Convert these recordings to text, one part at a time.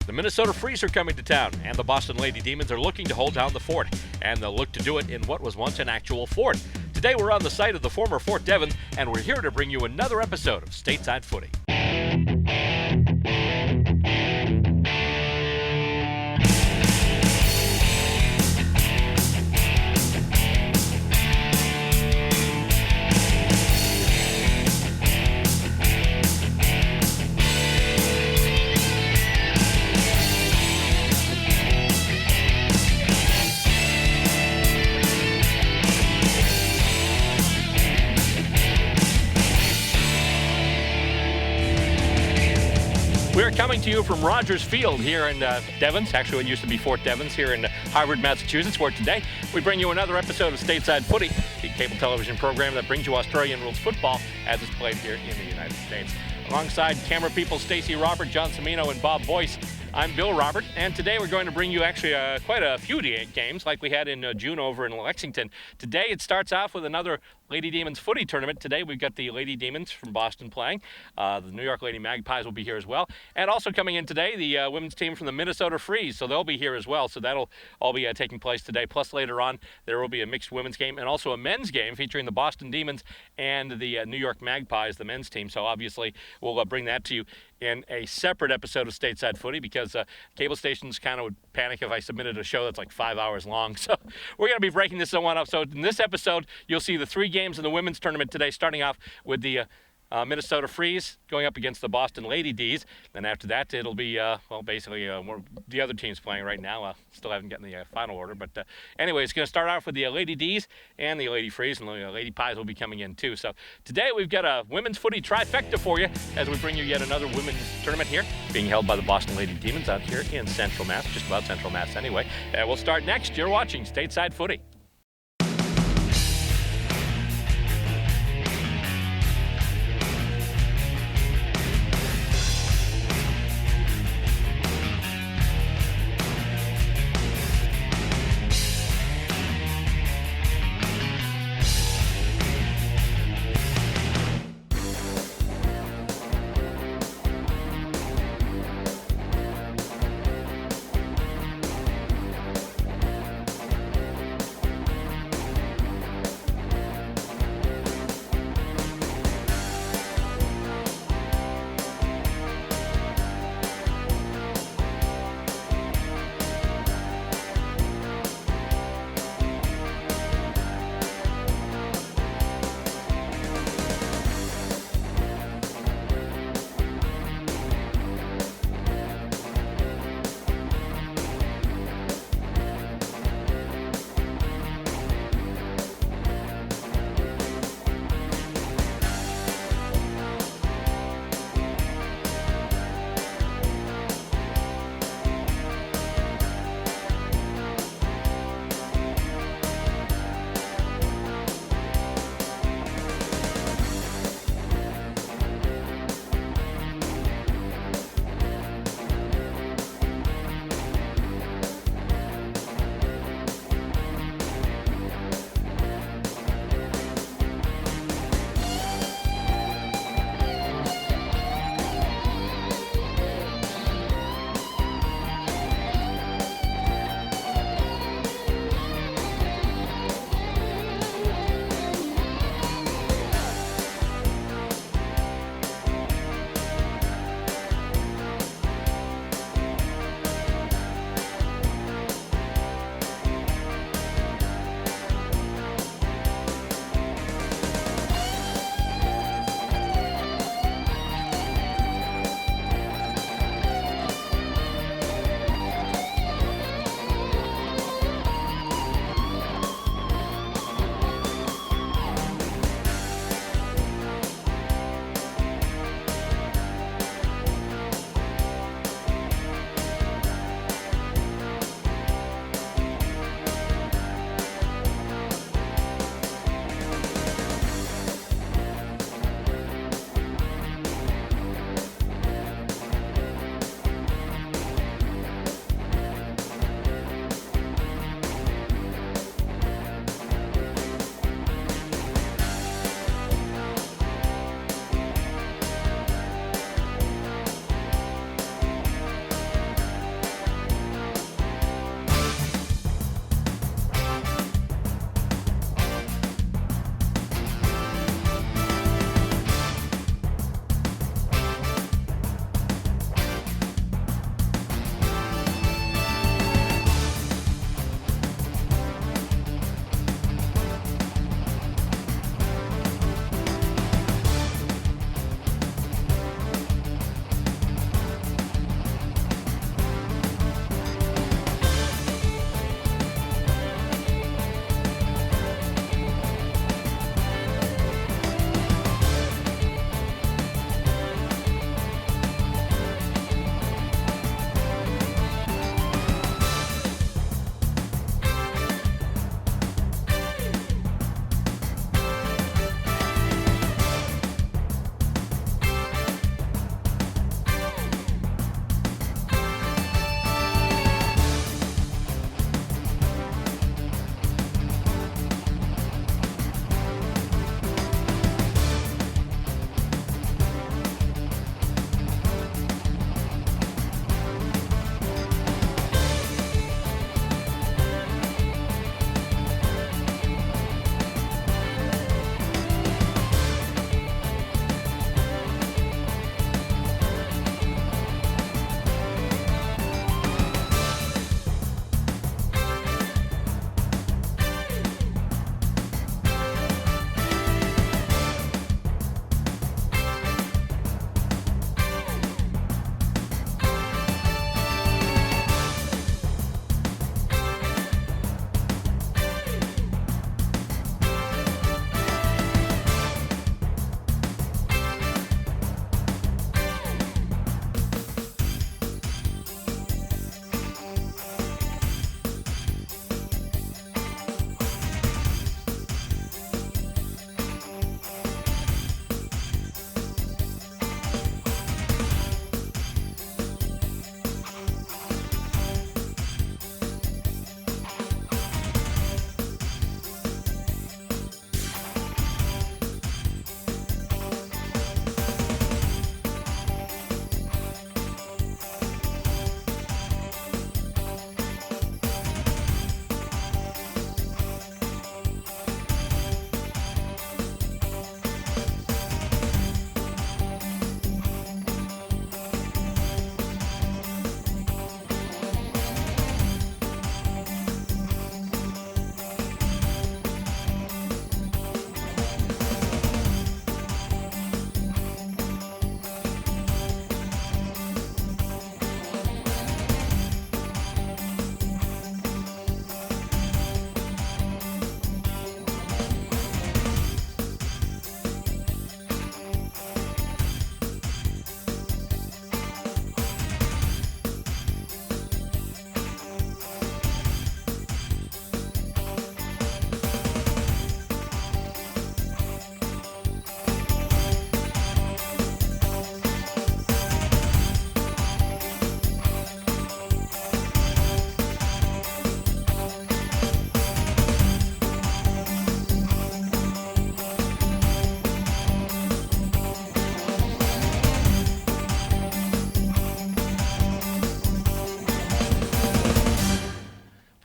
The Minnesota Freeze are coming to town, and the Boston Lady Demons are looking to hold down the fort, and they'll look to do it in what was once an actual fort. Today we're on the site of the former Fort Devens, and we're here to bring you another episode of Stateside Footy. We're coming to you from Rogers Field here in Devens. Actually, it used to be Fort Devens here in Harvard, Massachusetts, where today we bring you another episode of Stateside Footy, the cable television program that brings you Australian rules football as it's played here in the United States. Alongside camera people Stacey Robert, John Cimino, and Bob Boyce, I'm Bill Robert, and today we're going to bring you actually quite a few games like we had in June over in Lexington. Today it starts off with another Lady Demons footy tournament. Today we've got the Lady Demons from Boston playing. The New York Lady Magpies will be here as well. And also coming in today, the women's team from the Minnesota Freeze, so they'll be here as well. So that'll all be taking place today. Plus later on, there will be a mixed women's game and also a men's game featuring the Boston Demons and the New York Magpies, the men's team. So obviously we'll bring that to you in a separate episode of Stateside Footy because cable stations kind of would panic if I submitted a show that's like 5 hours long. So we're going to be breaking this one up. So in this episode, you'll see the three games in the women's tournament today, starting off with the Minnesota Freeze going up against the Boston Lady D's. Then after that, it'll be, basically the other teams playing right now. Still haven't gotten the final order. But anyway, it's going to start off with the Lady D's and the Lady Freeze, and the Lady Pies will be coming in too. So today we've got a women's footy trifecta for you as we bring you yet another women's tournament here, being held by the Boston Lady Demons out here in Central Mass, just about Central Mass anyway. And we'll start next. You're watching Stateside Footy.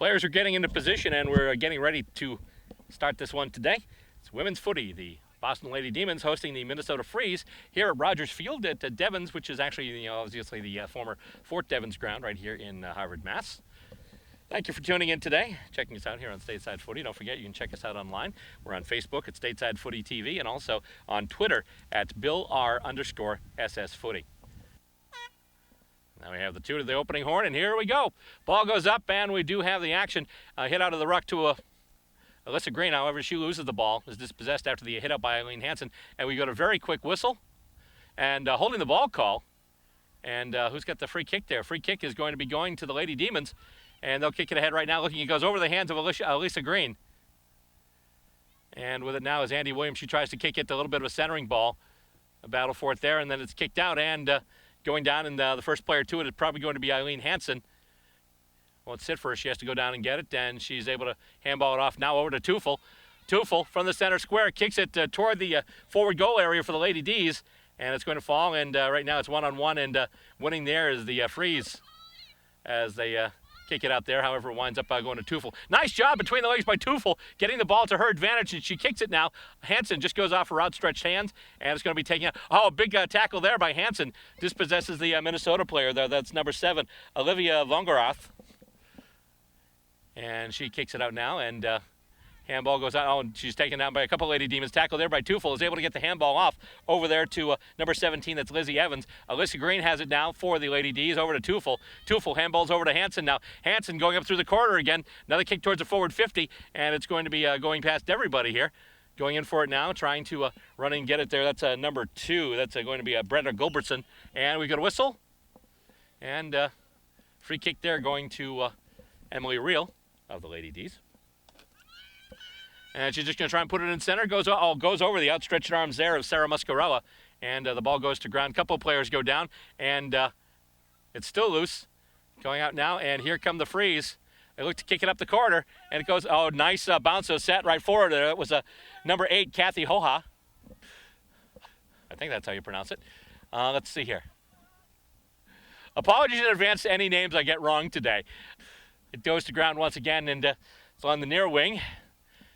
Players are getting into position, and we're getting ready to start this one today. It's women's footy. The Boston Lady Demons hosting the Minnesota Freeze here at Rogers Field at Devens, which is actually, obviously the former Fort Devens ground right here in Harvard, Mass. Thank you for tuning in today, checking us out here on Stateside Footy. Don't forget, you can check us out online. We're on Facebook at Stateside Footy TV and also on Twitter at BillR_SS Footy. Now we have the toot of the opening horn, and here we go. Ball goes up, and we do have the action. Hit out of the ruck to Alyssa Green. However, she loses the ball, is dispossessed after the hit up by Eileen Hansen, and we got a very quick whistle and holding the ball call. And who's got the free kick there? Free kick is going to be going to the Lady Demons, and they'll kick it ahead right now. Looking, it goes over the hands of Alyssa Green. And with it now is Andy Williams. She tries to kick it, a little bit of a centering ball. A battle for it there, and then it's kicked out, and going down, and the first player to it is probably going to be Eileen Hansen. Won't sit for her. She has to go down and get it, and she's able to handball it off now over to Teufel. Teufel from the center square kicks it toward the forward goal area for the Lady D's, and it's going to fall, and right now it's one-on-one, and winning there is the Freeze as they kick it out there. However, it winds up going to Teufel. Nice job between the legs by Teufel, getting the ball to her advantage, and she kicks it now. Hansen just goes off her outstretched hands, and it's going to be taken out. Oh, a big tackle there by Hansen. Dispossesses the Minnesota player there. That's number 7, Olivia Longorath. And she kicks it out now, and handball goes out. Oh, and she's taken down by a couple of Lady Demons. Tackle there by Teufel, is able to get the handball off over there to number 17, that's Lizzie Evans. Alyssa Green has it now for the Lady D's, over to Teufel. Teufel handballs over to Hansen now. Hansen going up through the corner again. Another kick towards the forward 50, and it's going to be going past everybody here. Going in for it now, trying to run and get it there. That's number 2. That's going to be Brenda Gilbertson. And we got a whistle. And free kick there going to Emily Reel of the Lady D's. And she's just going to try and put it in center. Goes over the outstretched arms there of Sarah Muscarella. And the ball goes to ground. A couple of players go down. And it's still loose. Going out now. And here come the Freeze. They look to kick it up the corner. And it goes, nice bounce. So sat right forward there. It was number 8, Kathy Hoha. I think that's how you pronounce it. Let's see here. Apologies in advance to any names I get wrong today. It goes to ground once again, and it's on the near wing.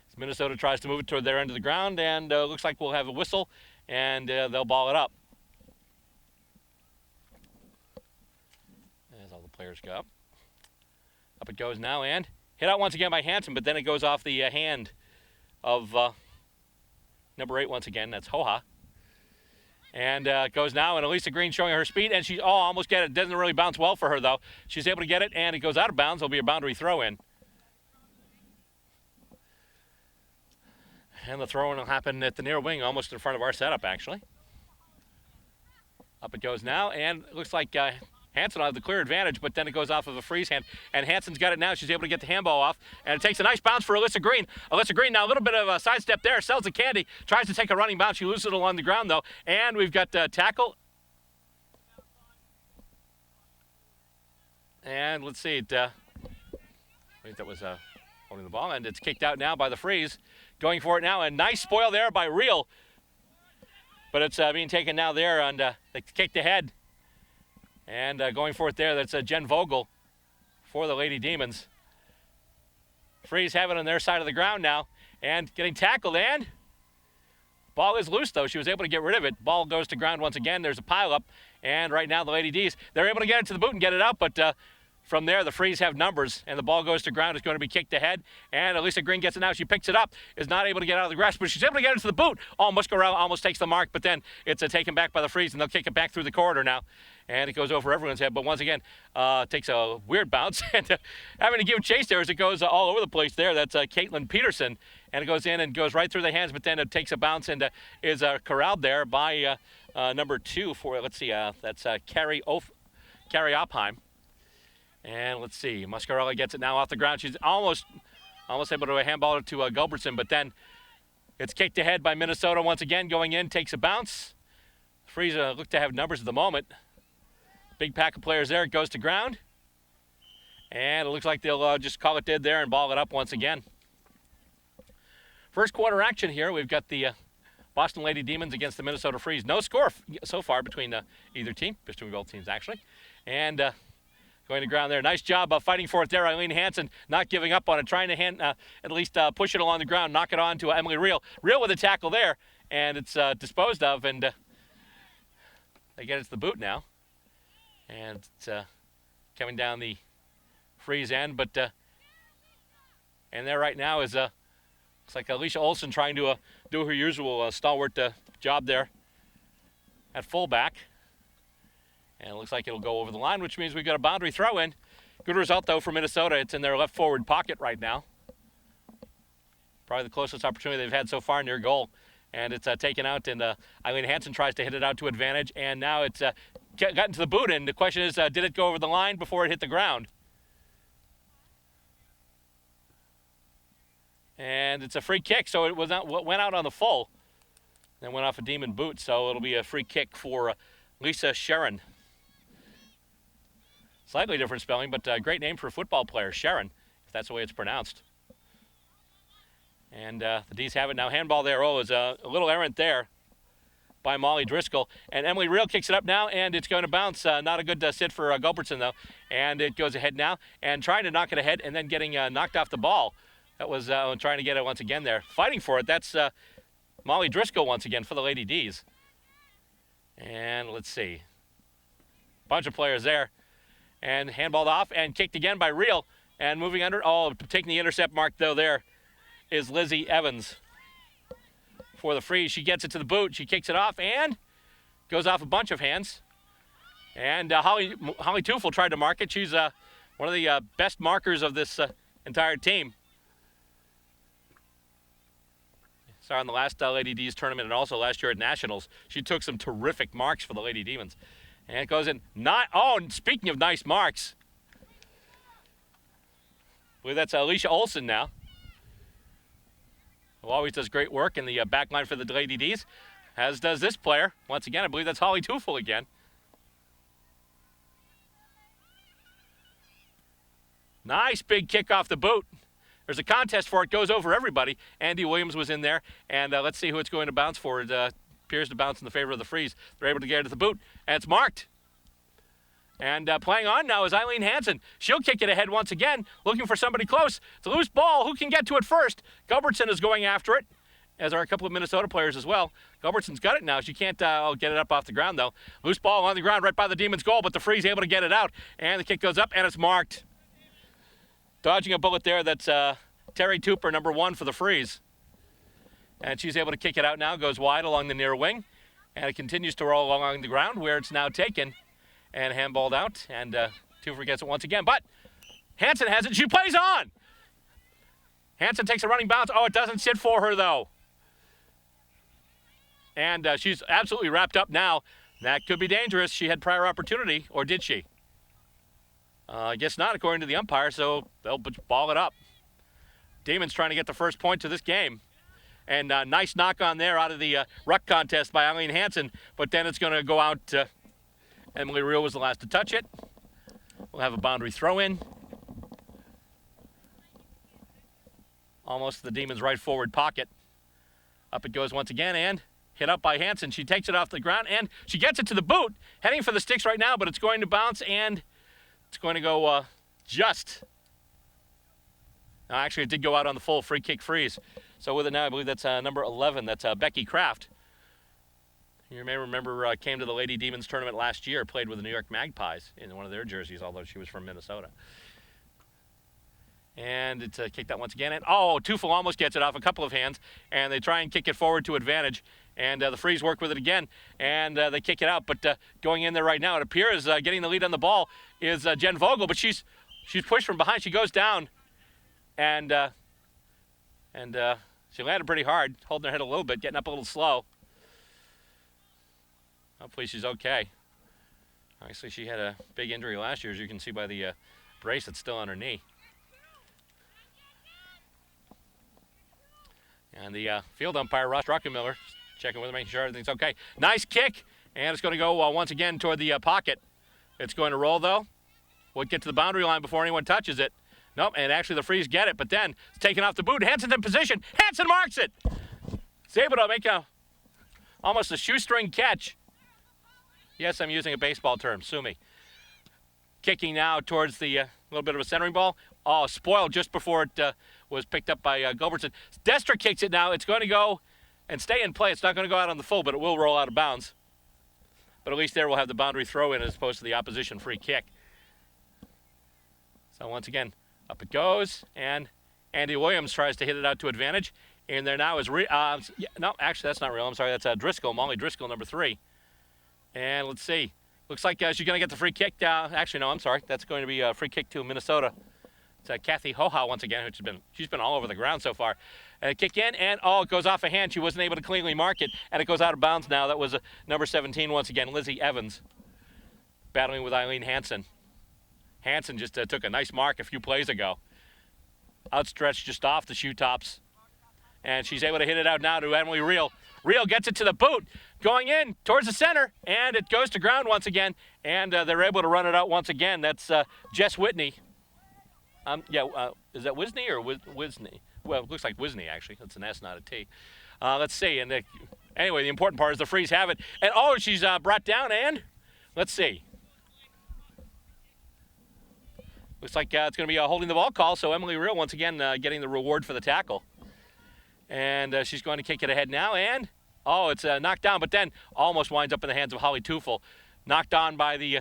As Minnesota tries to move it toward their end of the ground, and looks like we'll have a whistle, and they'll ball it up. As all the players go up. Up it goes now, and hit out once again by Hansen, but then it goes off the hand of number 8 once again. That's Hoha. And it goes now, and Alyssa Green showing her speed, and she almost get it. Doesn't really bounce well for her, though. She's able to get it, and it goes out of bounds. It'll be a boundary throw-in. And the throw-in will happen at the near wing, almost in front of our setup, actually. Up it goes now, and it looks like Hansen will have the clear advantage, but then it goes off of a Freeze hand, and Hansen's got it now. She's able to get the handball off, and it takes a nice bounce for Alyssa Green. Alyssa Green now a little bit of a sidestep there, sells the candy, tries to take a running bounce. She loses it along the ground, though, and we've got tackle. And let's see, I think that was holding the ball, and it's kicked out now by the Freeze. Going for it now, and nice spoil there by Reel, but it's being taken now there, and they kicked ahead. And going for it there, that's Jen Vogel for the Lady Demons. Freeze have it on their side of the ground now, and getting tackled, and ball is loose, though. She was able to get rid of it. Ball goes to ground once again. There's a pileup, and right now the Lady D's, they're able to get it to the boot and get it out, but from there, the Freeze have numbers, and the ball goes to ground. It's going to be kicked ahead, and Alyssa Green gets it now. She picks it up, is not able to get out of the grasp, but she's able to get it to the boot. Muscarella almost takes the mark, but then it's taken back by the Freeze, and they'll kick it back through the corridor now, and it goes over everyone's head, but once again, takes a weird bounce, and having to give chase there as it goes all over the place there. That's Caitlin Peterson, and it goes in and goes right through the hands, but then it takes a bounce and is corralled there by number 2 for, let's see, that's Carrie Opheim. And let's see, Muscarella gets it now off the ground. She's almost able to handball it to Gilbertson, but then it's kicked ahead by Minnesota once again. Going in, takes a bounce. Freeze look to have numbers at the moment. Big pack of players there. It goes to ground. And it looks like they'll just call it dead there and ball it up once again. First quarter action here. We've got the Boston Lady Demons against the Minnesota Freeze. No score so far between either team, between both teams actually. And going to ground there. Nice job fighting for it there. Eileen Hansen not giving up on it, trying to at least push it along the ground, knock it on to Emily Reel. Reel with a tackle there, and it's disposed of, and they get it to the boot now. And it's coming down the Freeze end, but and there right now is looks like Alicia Olsen trying to do her usual stalwart job there at fullback. And it looks like it'll go over the line, which means we've got a boundary throw in. Good result, though, for Minnesota. It's in their left forward pocket right now. Probably the closest opportunity they've had so far near goal. And it's taken out, and Eileen Hansen tries to hit it out to advantage. And now it's gotten to the boot, and the question is, did it go over the line before it hit the ground? And it's a free kick, so it was not went out on the full. Then went off a Demon boot, so it'll be a free kick for Lisa Sharon. Slightly different spelling, but great name for a football player, Sharon, if that's the way it's pronounced. And the D's have it now. Handball there. Oh, is a little errant there by Molly Driscoll. And Emily Reel kicks it up now, and it's going to bounce. Not a good sit for Gulbertson, though. And it goes ahead now, and trying to knock it ahead, and then getting knocked off the ball. That was trying to get it once again there. Fighting for it. That's Molly Driscoll once again for the Lady D's. And let's see. Bunch of players there. And handballed off and kicked again by Reel. And moving under. Oh, taking the intercept mark, though, there is Lizzie Evans for the Freeze. She gets it to the boot. She kicks it off and goes off a bunch of hands. And Holly Teufel tried to mark it. She's one of the best markers of this entire team. Saw in the last Lady D's tournament and also last year at Nationals. She took some terrific marks for the Lady Demons. And it goes in. And speaking of nice marks, I believe that's Alicia Olsen now, who always does great work in the back line for the Lady D's, as does this player. Once again, I believe that's Holly Teufel again. Nice big kick off the boot. There's a contest for it. Goes over everybody. Andy Williams was in there. And let's see who it's going to bounce for. It appears to bounce in the favor of the Freeze. They're able to get it to the boot. And it's marked. And playing on now is Eileen Hansen. She'll kick it ahead once again, looking for somebody close. It's a loose ball. Who can get to it first? Gulbertson is going after it, as are a couple of Minnesota players as well. Gulbertson's got it now. She can't get it up off the ground, though. Loose ball on the ground right by the Demons' goal, but the Freeze able to get it out. And the kick goes up, and it's marked. Dodging a bullet there, that's Terry Tooper, number 1 for the Freeze. And she's able to kick it out now, goes wide along the near wing. And it continues to roll along the ground, where it's now taken and handballed out. And Tooper gets it once again. But Hansen has it. She plays on. Hansen takes a running bounce. Oh, it doesn't sit for her, though. And she's absolutely wrapped up now. That could be dangerous. She had prior opportunity, or did she? I guess not, according to the umpire, so they'll ball it up. Demons trying to get the first point to this game. And nice knock on there out of the ruck contest by Eileen Hansen, but then it's going to go out. Emily Reel was the last to touch it. We'll have a boundary throw in. Almost the Demons' right forward pocket. Up it goes once again, and hit up by Hansen. She takes it off the ground, and she gets it to the boot. Heading for the sticks right now, but it's going to bounce, and it's going to go just. No, actually, it did go out on the full free kick Freeze. So with it now, I believe that's number 11. That's Becky Kraft. You may remember came to the Lady Demons tournament last year, played with the New York Magpies in one of their jerseys, although she was from Minnesota. And it's kicked out once again. And Teufel almost gets it off a couple of hands, and they try and kick it forward to advantage. And the Freeze work with it again, and they kick it out. But going in there right now, it appears getting the lead on the ball is Jen Vogel, but she's pushed from behind. She goes down, and she landed pretty hard, holding her head a little bit, getting up a little slow. Hopefully she's okay. Obviously she had a big injury last year, as you can see by the brace that's still on her knee. And the field umpire, Ross Druckenmiller, checking with her, making sure everything's okay. Nice kick, and it's going to go once again toward the pocket. It's going to roll, though. Will it get to the boundary line before anyone touches it? Nope, and actually the Freeze get it, but then it's taken off the boot. Hansen's in position. Hansen marks it. It's able to make almost a shoestring catch. Yes, I'm using a baseball term. Sue me. kicking now towards the little bit of a centering ball. Oh, spoiled just before it was picked up by Gilbertson. Destra kicks it now. It's going to go and stay in play. It's not going to go out on the full, but it will roll out of bounds. But at least there we'll have the boundary throw in as opposed to the opposition free kick. So once again, up it goes, and Andy Williams tries to hit it out to advantage. And there now is, no, actually that's not real. I'm sorry, that's Driscoll, Molly Driscoll, number 3. And let's see. Looks like she's going to get the free kick. Actually, no, I'm sorry. That's going to be a free kick to Minnesota. It's Kathy Hoha once again, she's been all over the ground so far. Kick in, and it goes off a hand. She wasn't able to cleanly mark it, and it goes out of bounds now. That was number 17 once again, Lizzie Evans, battling with Eileen Hansen. Hansen just took a nice mark a few plays ago. Outstretched just off the shoe tops. And she's able to hit it out now to Emily Reel. Reel gets it to the boot, going in towards the center, and it goes to ground once again. And they're able to run it out once again. That's Jess Whitney. Is that Wisney or Wisney? Well, it looks like Wisney, actually. That's an S, not a T. Let's see. And anyway, the important part is the Frees have it. And, she's brought down, and let's see. Looks like it's going to be a holding the ball call, so Emily Reel once again getting the reward for the tackle. And she's going to kick it ahead now, and it's knocked down, but then almost winds up in the hands of Holly Tufel. Knocked on by the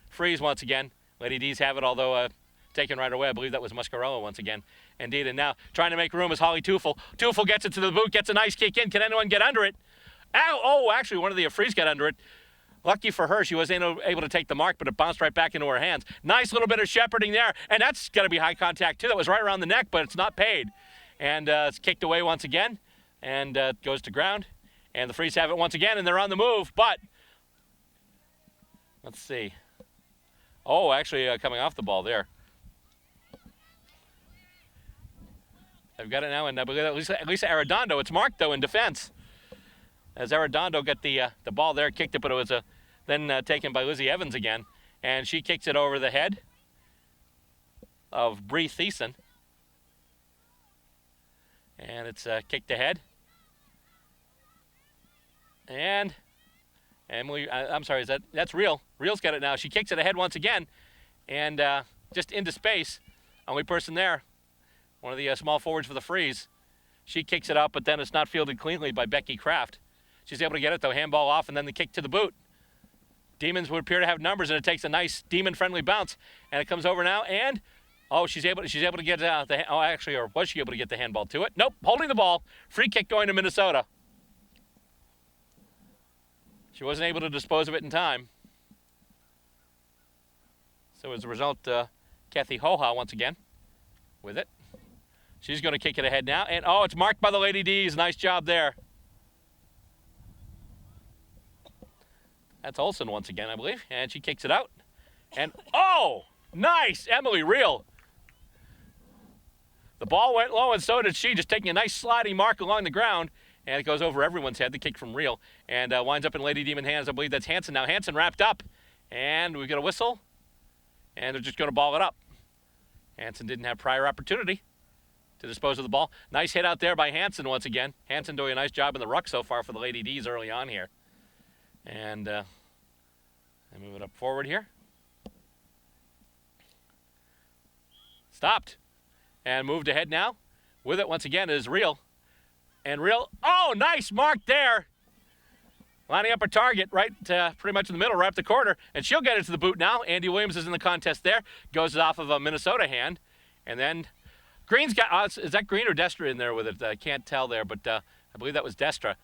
Frees once again. Lady D's have it, although taken right away. I believe that was Muscarello once again. Indeed, and now trying to make room is Holly Tufel. Tufel gets it to the boot, gets a nice kick in. Can anyone get under it? Actually, one of the Frees got under it. Lucky for her, she wasn't able to take the mark, but it bounced right back into her hands. Nice little bit of shepherding there, and that's going to be high contact, too. That was right around the neck, but it's not paid. And it's kicked away once again, and goes to ground. And the Frees have it once again, and they're on the move, but let's see. Actually coming off the ball there. They've got it now, and I believe Lisa Arredondo. It's marked, though, in defense. As Arredondo got the ball there, kicked it, but it was then taken by Lizzie Evans again. And she kicks it over the head of Bree Thiessen. And it's kicked ahead. And Emily, I'm sorry, that's Reel. Reel's got it now. She kicks it ahead once again. And just into space. Only person there. One of the small forwards for the Frees. She kicks it up, but then it's not fielded cleanly by Becky Kraft. She's able to get it, though, handball off, and then the kick to the boot. Demons would appear to have numbers, and it takes a nice demon-friendly bounce. And it comes over now, and she's able to get or was she able to get the handball to it? Nope, holding the ball. Free kick going to Minnesota. She wasn't able to dispose of it in time. So as a result, Kathy Hoha once again with it. She's going to kick it ahead now, and it's marked by the Lady D's. Nice job there. That's Olsen once again, I believe, and she kicks it out. And nice, Emily Reel. The ball went low, and so did she, just taking a nice sliding mark along the ground, and it goes over everyone's head, the kick from Reel, and winds up in Lady Demon hands. I believe that's Hansen now. Hansen wrapped up, and we got a whistle, and they're just going to ball it up. Hansen didn't have prior opportunity to dispose of the ball. Nice hit out there by Hansen once again. Hansen doing a nice job in the ruck so far for the Lady D's early on here. And I move it up forward here. Stopped. And moved ahead now. With it once again is Reel. And Reel, nice mark there. Lining up her target right pretty much in the middle, right up the corner. And she'll get it to the boot now. Andy Williams is in the contest there. Goes off of a Minnesota hand. And then Green's got, is that Green or Destra in there with it? I can't tell there, but I believe that was Destra.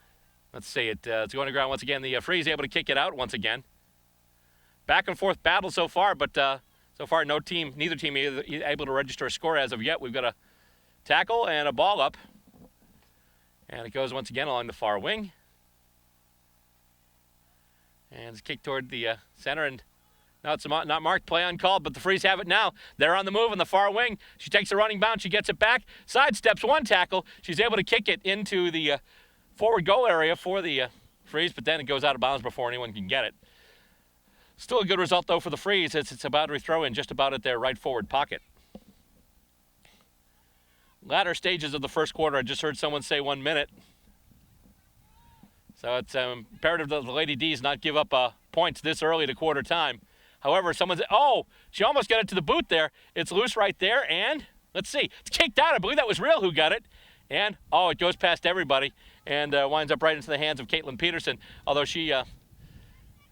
Let's see, it's going to ground once again. The Frees able to kick it out once again. Back and forth battle so far, but so far neither team able to register a score as of yet. We've got a tackle and a ball up. And it goes once again along the far wing. And it's kicked toward the center, and now it's not marked, play uncalled, but the Frees have it now. They're on the move on the far wing. She takes a running bounce, she gets it back, sidesteps one tackle. She's able to kick it into the forward goal area for the Frees, but then it goes out of bounds before anyone can get it. Still a good result, though, for the Frees. It's a boundary throw in just about at their right forward pocket. Latter stages of the first quarter, I just heard someone say 1 minute. So it's imperative that the Lady D's not give up points this early to quarter time. However, she almost got it to the boot there. It's loose right there, and let's see. It's kicked out. I believe that was Real who got it. And, it goes past everybody and winds up right into the hands of Caitlin Peterson, although she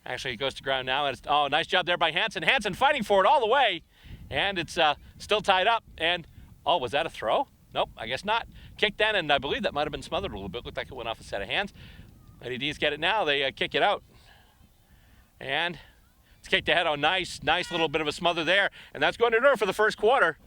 actually goes to ground now. And nice job there by Hansen. Hansen fighting for it all the way, and it's still tied up. And, was that a throw? Nope, I guess not. Kicked in, and I believe that might have been smothered a little bit. Looked like it went off a set of hands. Lady D's get it now. They kick it out. And it's kicked ahead. Nice little bit of a smother there. And that's going to do it for the first quarter.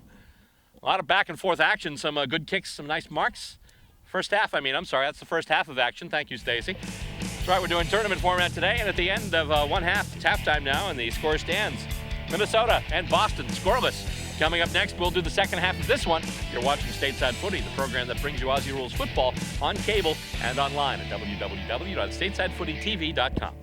A lot of back and forth action, some good kicks, some nice marks. First half, that's the first half of action. Thank you, Stacy. That's right, we're doing tournament format today, and at the end of one half, it's halftime now, and the score stands Minnesota and Boston scoreless. Coming up next, we'll do the second half of this one. You're watching Stateside Footy, the program that brings you Aussie Rules Football on cable and online at www.statesidefootytv.com.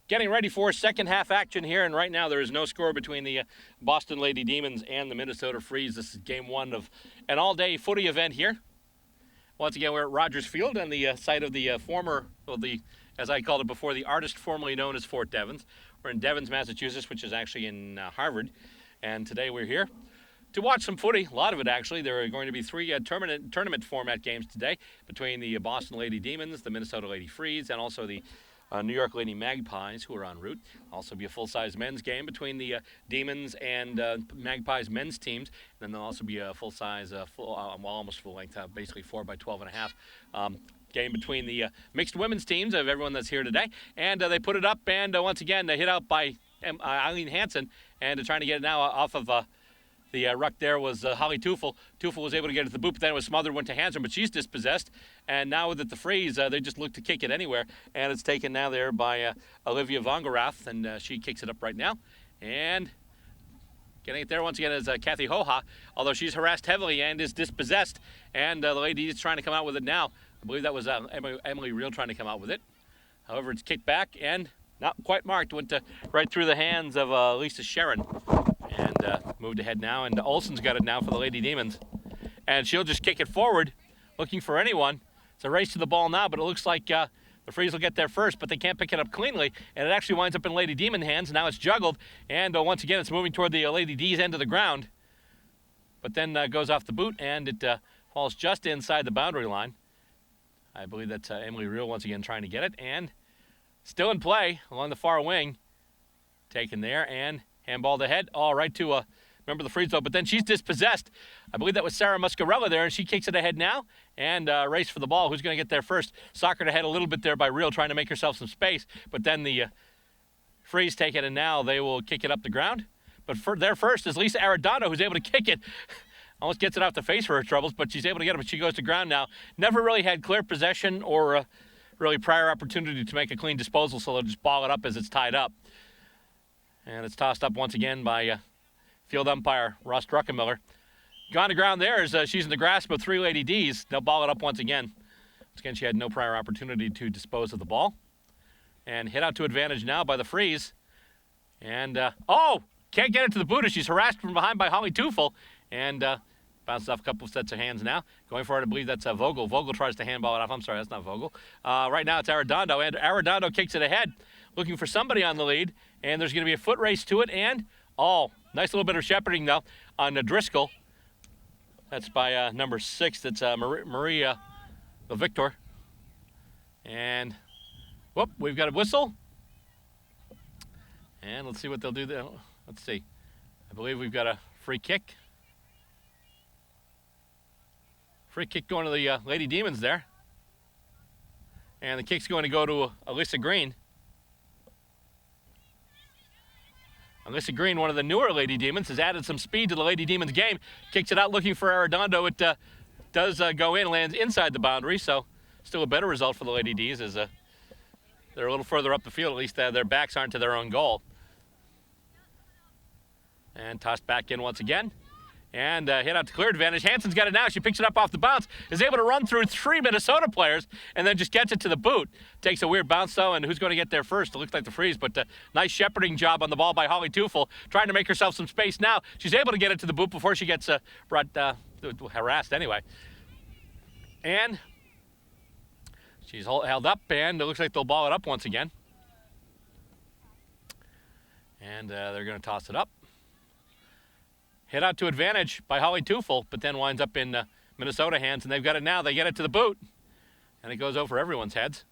Getting ready for second half action here, and right now there is no score between the Boston Lady Demons and the Minnesota Freeze. This is game one of an all-day footy event here. Once again, we're at Rogers Field on the site of the as I called it before, the artist formerly known as Fort Devens. We're in Devens, Massachusetts, which is actually in Harvard, and today we're here to watch some footy, a lot of it actually. There are going to be three tournament format games today between the Boston Lady Demons, the Minnesota Lady Freeze, and also the New York Lady Magpies, who are en route. Also be a full-size men's game between the Demons and Magpies men's teams. And then there'll also be a full-size, almost full-length, basically 4 by 12.5 game between the mixed women's teams of everyone that's here today. And they put it up, and once again, hit out by Eileen Hansen, and trying to get it now off of the ruck there was Holly Teufel. Teufel was able to get it to the boot, but then it was smothered, went to Hansen, but she's dispossessed. And now with the Freeze, they just look to kick it anywhere. And it's taken now there by Olivia Vongerath, and she kicks it up right now. And getting it there once again is Kathy Hoha, although she's harassed heavily and is dispossessed. And the lady is trying to come out with it now. I believe that was Emily Real trying to come out with it. However, it's kicked back and not quite marked. Went right through the hands of Lisa Sharon. And moved ahead now, and Olsen's got it now for the Lady Demons. And she'll just kick it forward, looking for anyone. It's a race to the ball now, but it looks like the Freeze will get there first, but they can't pick it up cleanly, and it actually winds up in Lady Demon hands. Now it's juggled, and once again it's moving toward the Lady D's end of the ground. But then goes off the boot, and it falls just inside the boundary line. I believe that's Emily Real once again trying to get it, and still in play along the far wing. Taken there, and handballed ahead, all right to remember the Freeze though, but then she's dispossessed. I believe that was Sarah Muscarella there, and she kicks it ahead now, and race for the ball. Who's going to get there first? Soccered ahead a little bit there by Real, trying to make herself some space, but then the Freeze take it, and now they will kick it up the ground. But there first is Lisa Arredondo, who's able to kick it. Almost gets it off the face for her troubles, but she's able to get it, but she goes to ground now. Never really had clear possession or really prior opportunity to make a clean disposal, so they'll just ball it up as it's tied up. And it's tossed up once again by field umpire Ross Druckenmiller. Gone to ground there as she's in the grasp of three Lady D's. They'll ball it up once again. Once again, she had no prior opportunity to dispose of the ball. And hit out to advantage now by the Freeze. And, can't get it to the boot as she's harassed from behind by Holly Teufel. And bounced off a couple of sets of hands now. Going for it, I believe that's Vogel. Vogel tries to handball it off. I'm sorry, that's not Vogel. Right now it's Arredondo, and Arredondo kicks it ahead, looking for somebody on the lead. And there's going to be a foot race to it, and, nice little bit of shepherding, though, on Driscoll. That's by number 6. That's Maria Victor. And, we've got a whistle. And let's see what they'll do there. Let's see. I believe we've got a free kick. Free kick going to the Lady Demons there. And the kick's going to go to Alyssa Green. Alyssa Green, one of the newer Lady Demons, has added some speed to the Lady Demons game. Kicks it out looking for Arredondo. It does go in, lands inside the boundary, so still a better result for the Lady D's as They're a little further up the field. At least their backs aren't to their own goal. And tossed back in once again. And hit out to clear advantage. Hansen's got it now. She picks it up off the bounce. Is able to run through 3 Minnesota players and then just gets it to the boot. Takes a weird bounce, though, and who's going to get there first? It looks like the Freeze, but nice shepherding job on the ball by Holly Teufel, trying to make herself some space now. She's able to get it to the boot before she gets harassed anyway. And she's held up, and it looks like they'll ball it up once again. And they're going to toss it up. Hit out to advantage by Holly Teufel, but then winds up in Minnesota hands, and they've got it now. They get it to the boot, and it goes over everyone's heads.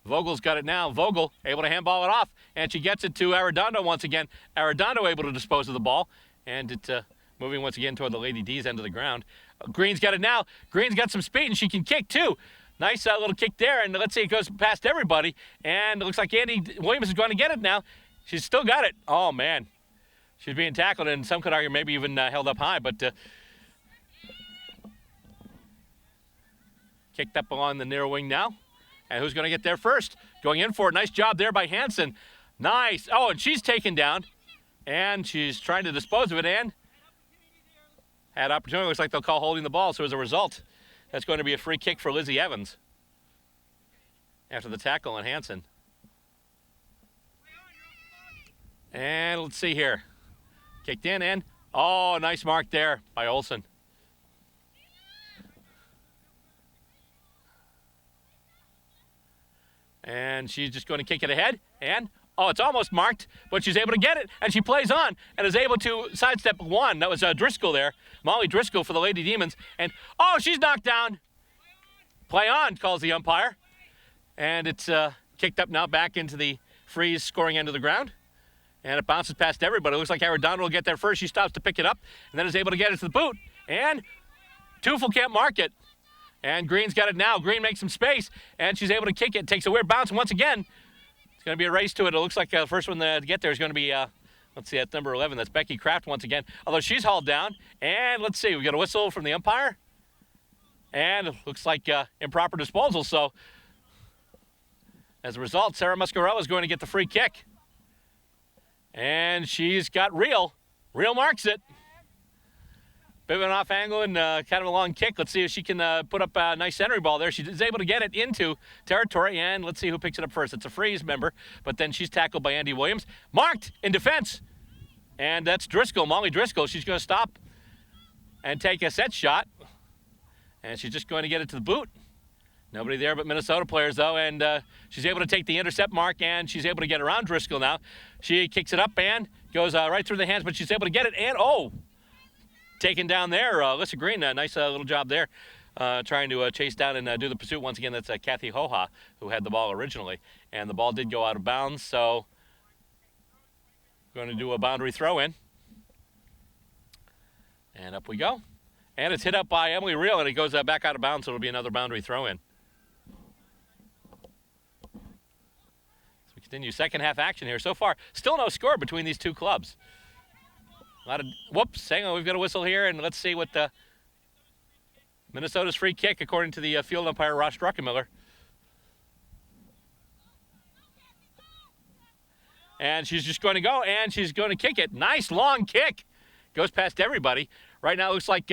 Vogel's got it now. Vogel able to handball it off, and she gets it to Arredondo once again. Arredondo able to dispose of the ball, and it's moving once again toward the Lady D's end of the ground. Green's got it now. Green's got some speed, and she can kick too. Nice little kick there, and let's see, it goes past everybody, and it looks like Andy Williams is going to get it now. She's still got it. Oh, man. She's being tackled, and some could argue maybe even held up high, but kicked up along the near wing now. And who's going to get there first? Going in for it. Nice job there by Hansen. Nice. Oh, and she's taken down, and she's trying to dispose of it, and had opportunity. Looks like they'll call holding the ball, so as a result, that's going to be a free kick for Lizzie Evans after the tackle on Hansen. And let's see here. Kicked in, and oh, nice mark there by Olsen. And she's just going to kick it ahead, and oh, it's almost marked, but she's able to get it, and she plays on and is able to sidestep one. That was Driscoll there, Molly Driscoll for the Lady Demons, and oh, she's knocked down. Play on, calls the umpire, and it's kicked up now back into the Freeze scoring end of the ground. And it bounces past everybody. It looks like Arredondo will get there first. She stops to pick it up and then is able to get it to the boot. And Teufel can't mark it. And Green's got it now. Green makes some space, and she's able to kick it. Takes a weird bounce, and once again, it's going to be a race to it. It looks like the first one to get there is going to be, let's see, that's number 11. That's Becky Kraft once again. Although she's hauled down. And let's see, we got a whistle from the umpire. And it looks like improper disposal. So as a result, Sarah Muscarella is going to get the free kick. And she's got Real. Real marks it. Bit of an off angle and kind of a long kick. Let's see if she can put up a nice centering ball there. She's able to get it into territory, and let's see who picks it up first. It's a Freeze member, but then she's tackled by Andy Williams. Marked in defense. And that's Driscoll, Molly Driscoll. She's going to stop and take a set shot. And she's just going to get it to the boot. Nobody there but Minnesota players, though, and she's able to take the intercept mark, and she's able to get around Driscoll now. She kicks it up and goes right through the hands, but she's able to get it, and oh, taken down there. Alyssa Green, nice little job there, trying to chase down and do the pursuit. Once again, that's Kathy Hoha, who had the ball originally, and the ball did go out of bounds, so going to do a boundary throw-in. And up we go. And it's hit up by Emily Real, and it goes back out of bounds, so it'll be another boundary throw-in. Continue second half action here. So far, still no score between these two clubs. A lot of whoops. Hang on, we've got a whistle here, and let's see what the Minnesota's free kick, according to the field umpire Ross Druckenmiller. And she's just going to go, and she's going to kick it. Nice long kick. Goes past everybody. Right now, it looks like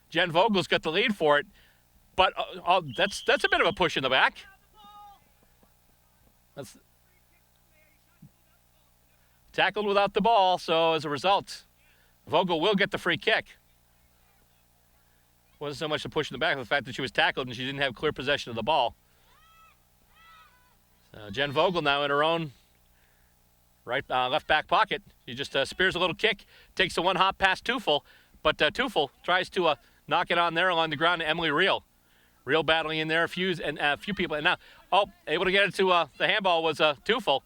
Jen Vogel's got the lead for it, but that's a bit of a push in the back. That's tackled without the ball, so as a result, Vogel will get the free kick. Wasn't so much a push in the back, the fact that she was tackled and she didn't have clear possession of the ball. Jen Vogel now in her own left back pocket. She just spears a little kick, takes the one hop past Teufel, but Teufel tries to knock it on there along the ground to Emily Real. Real battling in there, a few people, and now, able to get it to the handball was Teufel.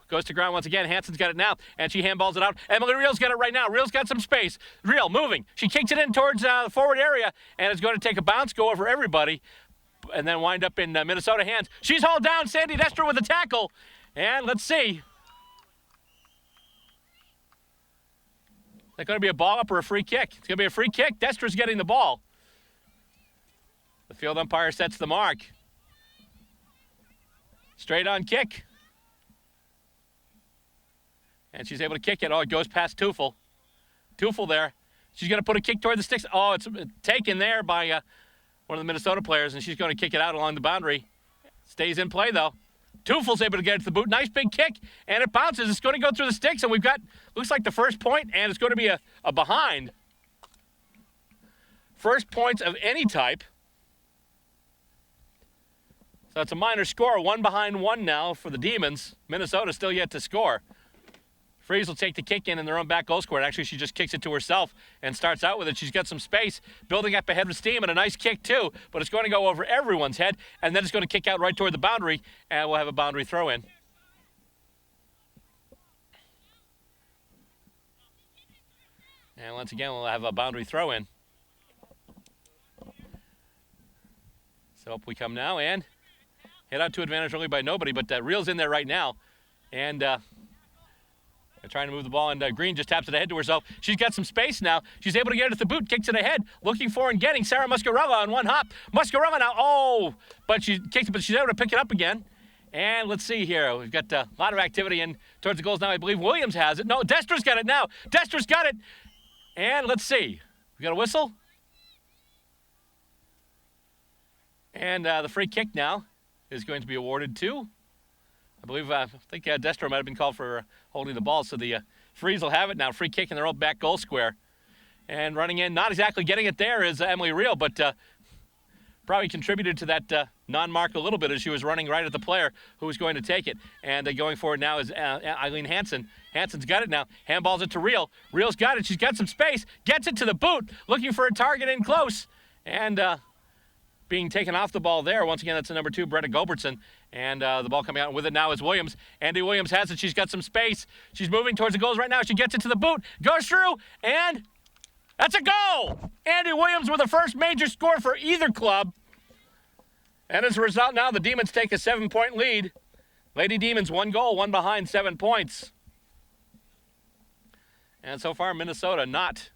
Goes to ground once again. Hansen's got it now, and she handballs it out. Emily Real's got it right now. Real's got some space. Real moving. She kicks it in towards the forward area, and it's going to take a bounce, go over everybody, and then wind up in Minnesota hands. She's hauled down. Sandy Destro with a tackle, and let's see. Is that going to be a ball up or a free kick? It's going to be a free kick. Destro's getting the ball. The field umpire sets the mark. Straight on kick. And she's able to kick it. Oh, it goes past Teufel. Teufel there. She's going to put a kick toward the sticks. Oh, it's taken there by one of the Minnesota players, and she's going to kick it out along the boundary. Stays in play, though. Teufel's able to get it to the boot. Nice big kick, and it bounces. It's going to go through the sticks, and we've got, looks like the first point, and it's going to be a behind. First points of any type. So it's a minor score, 1-1 now for the Demons. Minnesota still yet to score. Freeze will take the kick in their own back goal square. Actually, she just kicks it to herself and starts out with it. She's got some space, building up ahead with steam, and a nice kick too, but it's going to go over everyone's head, and then it's going to kick out right toward the boundary, and we'll have a boundary throw in. And once again, we'll have a boundary throw in. So up we come now, and hit out to advantage only by nobody, but Reel's in there right now, and they're trying to move the ball, and Green just taps it ahead to herself. She's got some space now. She's able to get it at the boot, kicks it ahead, looking for and getting Sarah Muscarella on one hop. Muscarella now, but she kicks it, but she's able to pick it up again. And let's see here. We've got a lot of activity in towards the goals now. I believe Williams has it. No, Destra's got it now. Destra's got it. And let's see. We got a whistle. And the free kick now is going to be awarded to, I think Destra might have been called for holding the ball, so the Freeze will have it now. Free kick in their own back goal square. And running in, not exactly getting it there, is Emily Reel, but probably contributed to that non-mark a little bit as she was running right at the player who was going to take it. And going for it now is Eileen Hansen. Hansen's got it now. Handballs it to Reel. Reel's got it. She's got some space. Gets it to the boot. Looking for a target in close. And being taken off the ball there. Once again, that's the number 2, Bretta Gobertson. And the ball coming out with it now is Williams. Andy Williams has it. She's got some space. She's moving towards the goals right now. She gets it to the boot. Goes through. And that's a goal! Andy Williams with the first major score for either club. And as a result now, the Demons take a 7-point lead. Lady Demons, 1 goal, 1 behind, 7 points. And so far, Minnesota not.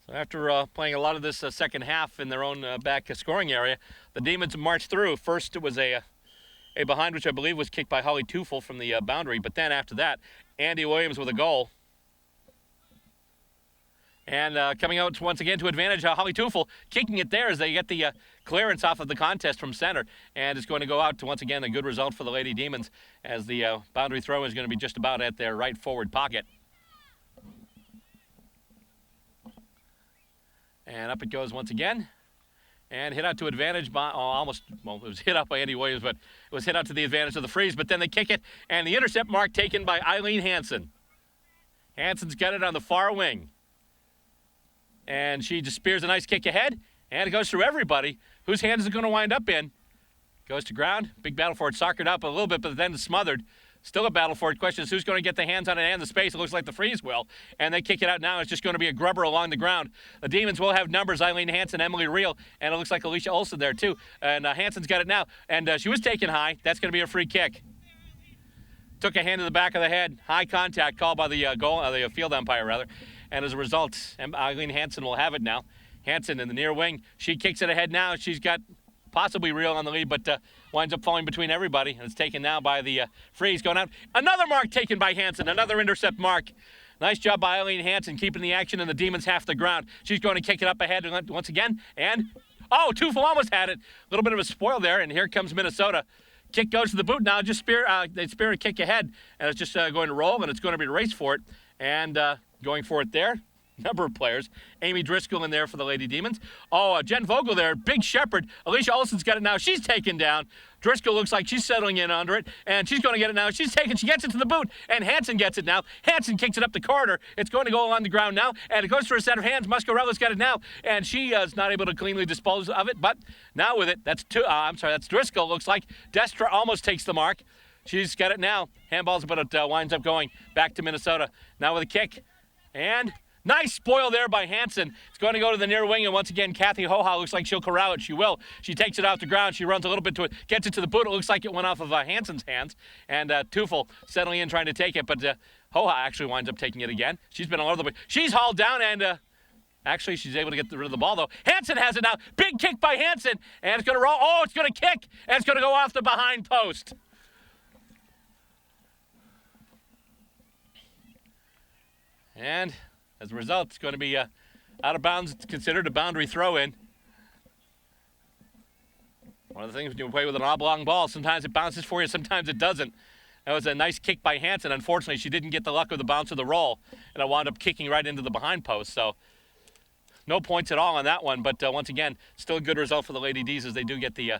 So after playing a lot of this second half in their own back scoring area, the Demons marched through. First, it was a behind, which I believe was kicked by Holly Teufel from the boundary. But then after that, Andy Williams with a goal. And coming out once again to advantage, Holly Teufel kicking it there as they get the clearance off of the contest from center. And it's going to go out to, once again, a good result for the Lady Demons as the boundary throw is going to be just about at their right forward pocket. And up it goes once again. And hit out to advantage by, it was hit out by Andy Williams, but it was hit out to the advantage of the Freeze. But then they kick it, and the intercept mark taken by Eileen Hansen. Hansen's got it on the far wing. And she just spears a nice kick ahead, and it goes through everybody. Whose hand is it going to wind up in? Goes to ground. Big battle for it, soccered up a little bit, but then it's smothered. Still a battle for it. Question is who's going to get the hands on it and the space. It looks like the Freeze will. And they kick it out now. It's just going to be a grubber along the ground. The Demons will have numbers. Eileen Hansen, Emily Reel, and it looks like Alicia Olsen there too. And Hansen's got it now. And she was taken high. That's going to be a free kick. Took a hand to the back of the head. High contact called by the the field umpire, rather. And as a result, Eileen Hansen will have it now. Hansen in the near wing. She kicks it ahead now. She's got possibly Reel on the lead, but winds up falling between everybody. And it's taken now by the Freeze going out. Another mark taken by Hansen. Another intercept mark. Nice job by Eileen Hansen keeping the action and the Demons half the ground. She's going to kick it up ahead once again. And, Teufel almost had it. A little bit of a spoil there, and here comes Minnesota. Kick goes to the boot now. Just they spear a kick ahead, and it's just going to roll, and it's going to be a race for it. And going for it there. Number of players. Amy Driscoll in there for the Lady Demons. Jen Vogel there. Big Shepherd. Alicia Olsen's got it now. She's taken down. Driscoll looks like she's settling in under it. And she's going to get it now. She gets it to the boot. And Hansen gets it now. Hansen kicks it up the corridor. It's going to go along the ground now. And it goes to her center hands. Muscarella's got it now. And she is not able to cleanly dispose of it. But now with it, that's Driscoll. Looks like Destra almost takes the mark. She's got it now. Handballs, but it winds up going back to Minnesota. Now with a kick. And nice spoil there by Hansen. It's going to go to the near wing, and once again, Kathy Hoha looks like she'll corral it. She will. She takes it off the ground. She runs a little bit to it, gets it to the boot. It looks like it went off of Hansen's hands, and Teufel settling in trying to take it, but Hoha actually winds up taking it again. She's been all over the way. She's hauled down, and Actually, she's able to get rid of the ball, though. Hansen has it now. Big kick by Hansen. And it's going to roll. Oh, it's going to kick. And it's going to go off the behind post. And as a result, it's going to be out of bounds. It's considered a boundary throw-in. One of the things when you play with an oblong ball, sometimes it bounces for you, sometimes it doesn't. That was a nice kick by Hansen. Unfortunately, she didn't get the luck of the bounce of the roll, and it wound up kicking right into the behind post. So no points at all on that one, but once again, still a good result for the Lady D's as they do get the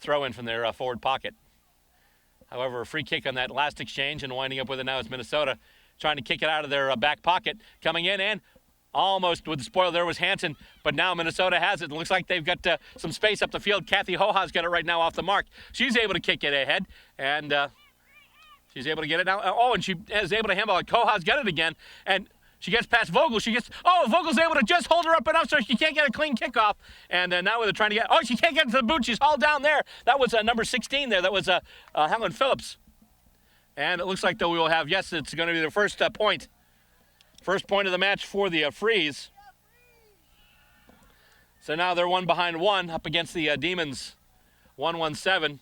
throw-in from their forward pocket. However, a free kick on that last exchange, and winding up with it now is Minnesota, trying to kick it out of their back pocket. Coming in and almost with the spoil there was Hansen, but now Minnesota has it. It looks like they've got some space up the field. Kathy Hoha's got it right now off the mark. She's able to kick it ahead, and she's able to get it now. Oh, and she is able to handle it. Hoha's got it again, and she gets past Vogel. Vogel's able to just hold her up enough so she can't get a clean kickoff. And now they're trying to get, she can't get to the boot. She's hauled down there. That was number 16 there. That was Helen Phillips. And it looks like, though, we will have, yes, it's going to be the first point. First point of the match for the Freeze. So now they're 1-1 up against the Demons, 1-1-7.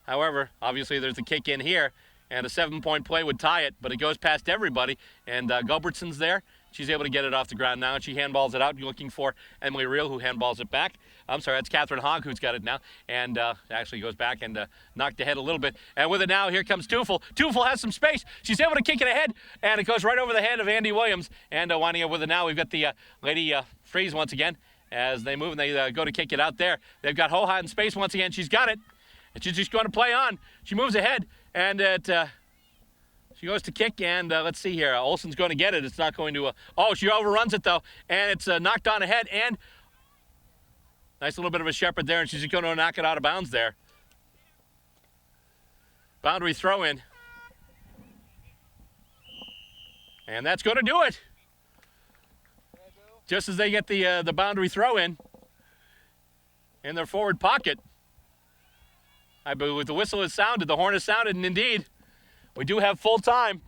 However, obviously there's a kick in here, and a 7-point play would tie it, but it goes past everybody. And Gulbertson's there. She's able to get it off the ground now, and she handballs it out, looking for Emily Reel, who handballs it back. I'm sorry, that's Catherine Hogg who's got it now, and actually goes back and knocked ahead a little bit. And with it now, here comes Tufel. Tufel has some space. She's able to kick it ahead, and it goes right over the head of Andy Williams. And winding up with it now, we've got the Lady Freeze once again as they move and they go to kick it out there. They've got Hoha in space once again. She's got it, and she's just going to play on. She moves ahead, and she goes to kick, and let's see here. Olsen's going to get it. It's not going to... she overruns it, though, and it's knocked on ahead, and nice little bit of a shepherd there, and she's going to knock it out of bounds there. Boundary throw-in. And that's going to do it. Just as they get the boundary throw-in in their forward pocket. I believe the whistle has sounded, the horn has sounded, and indeed, we do have full time.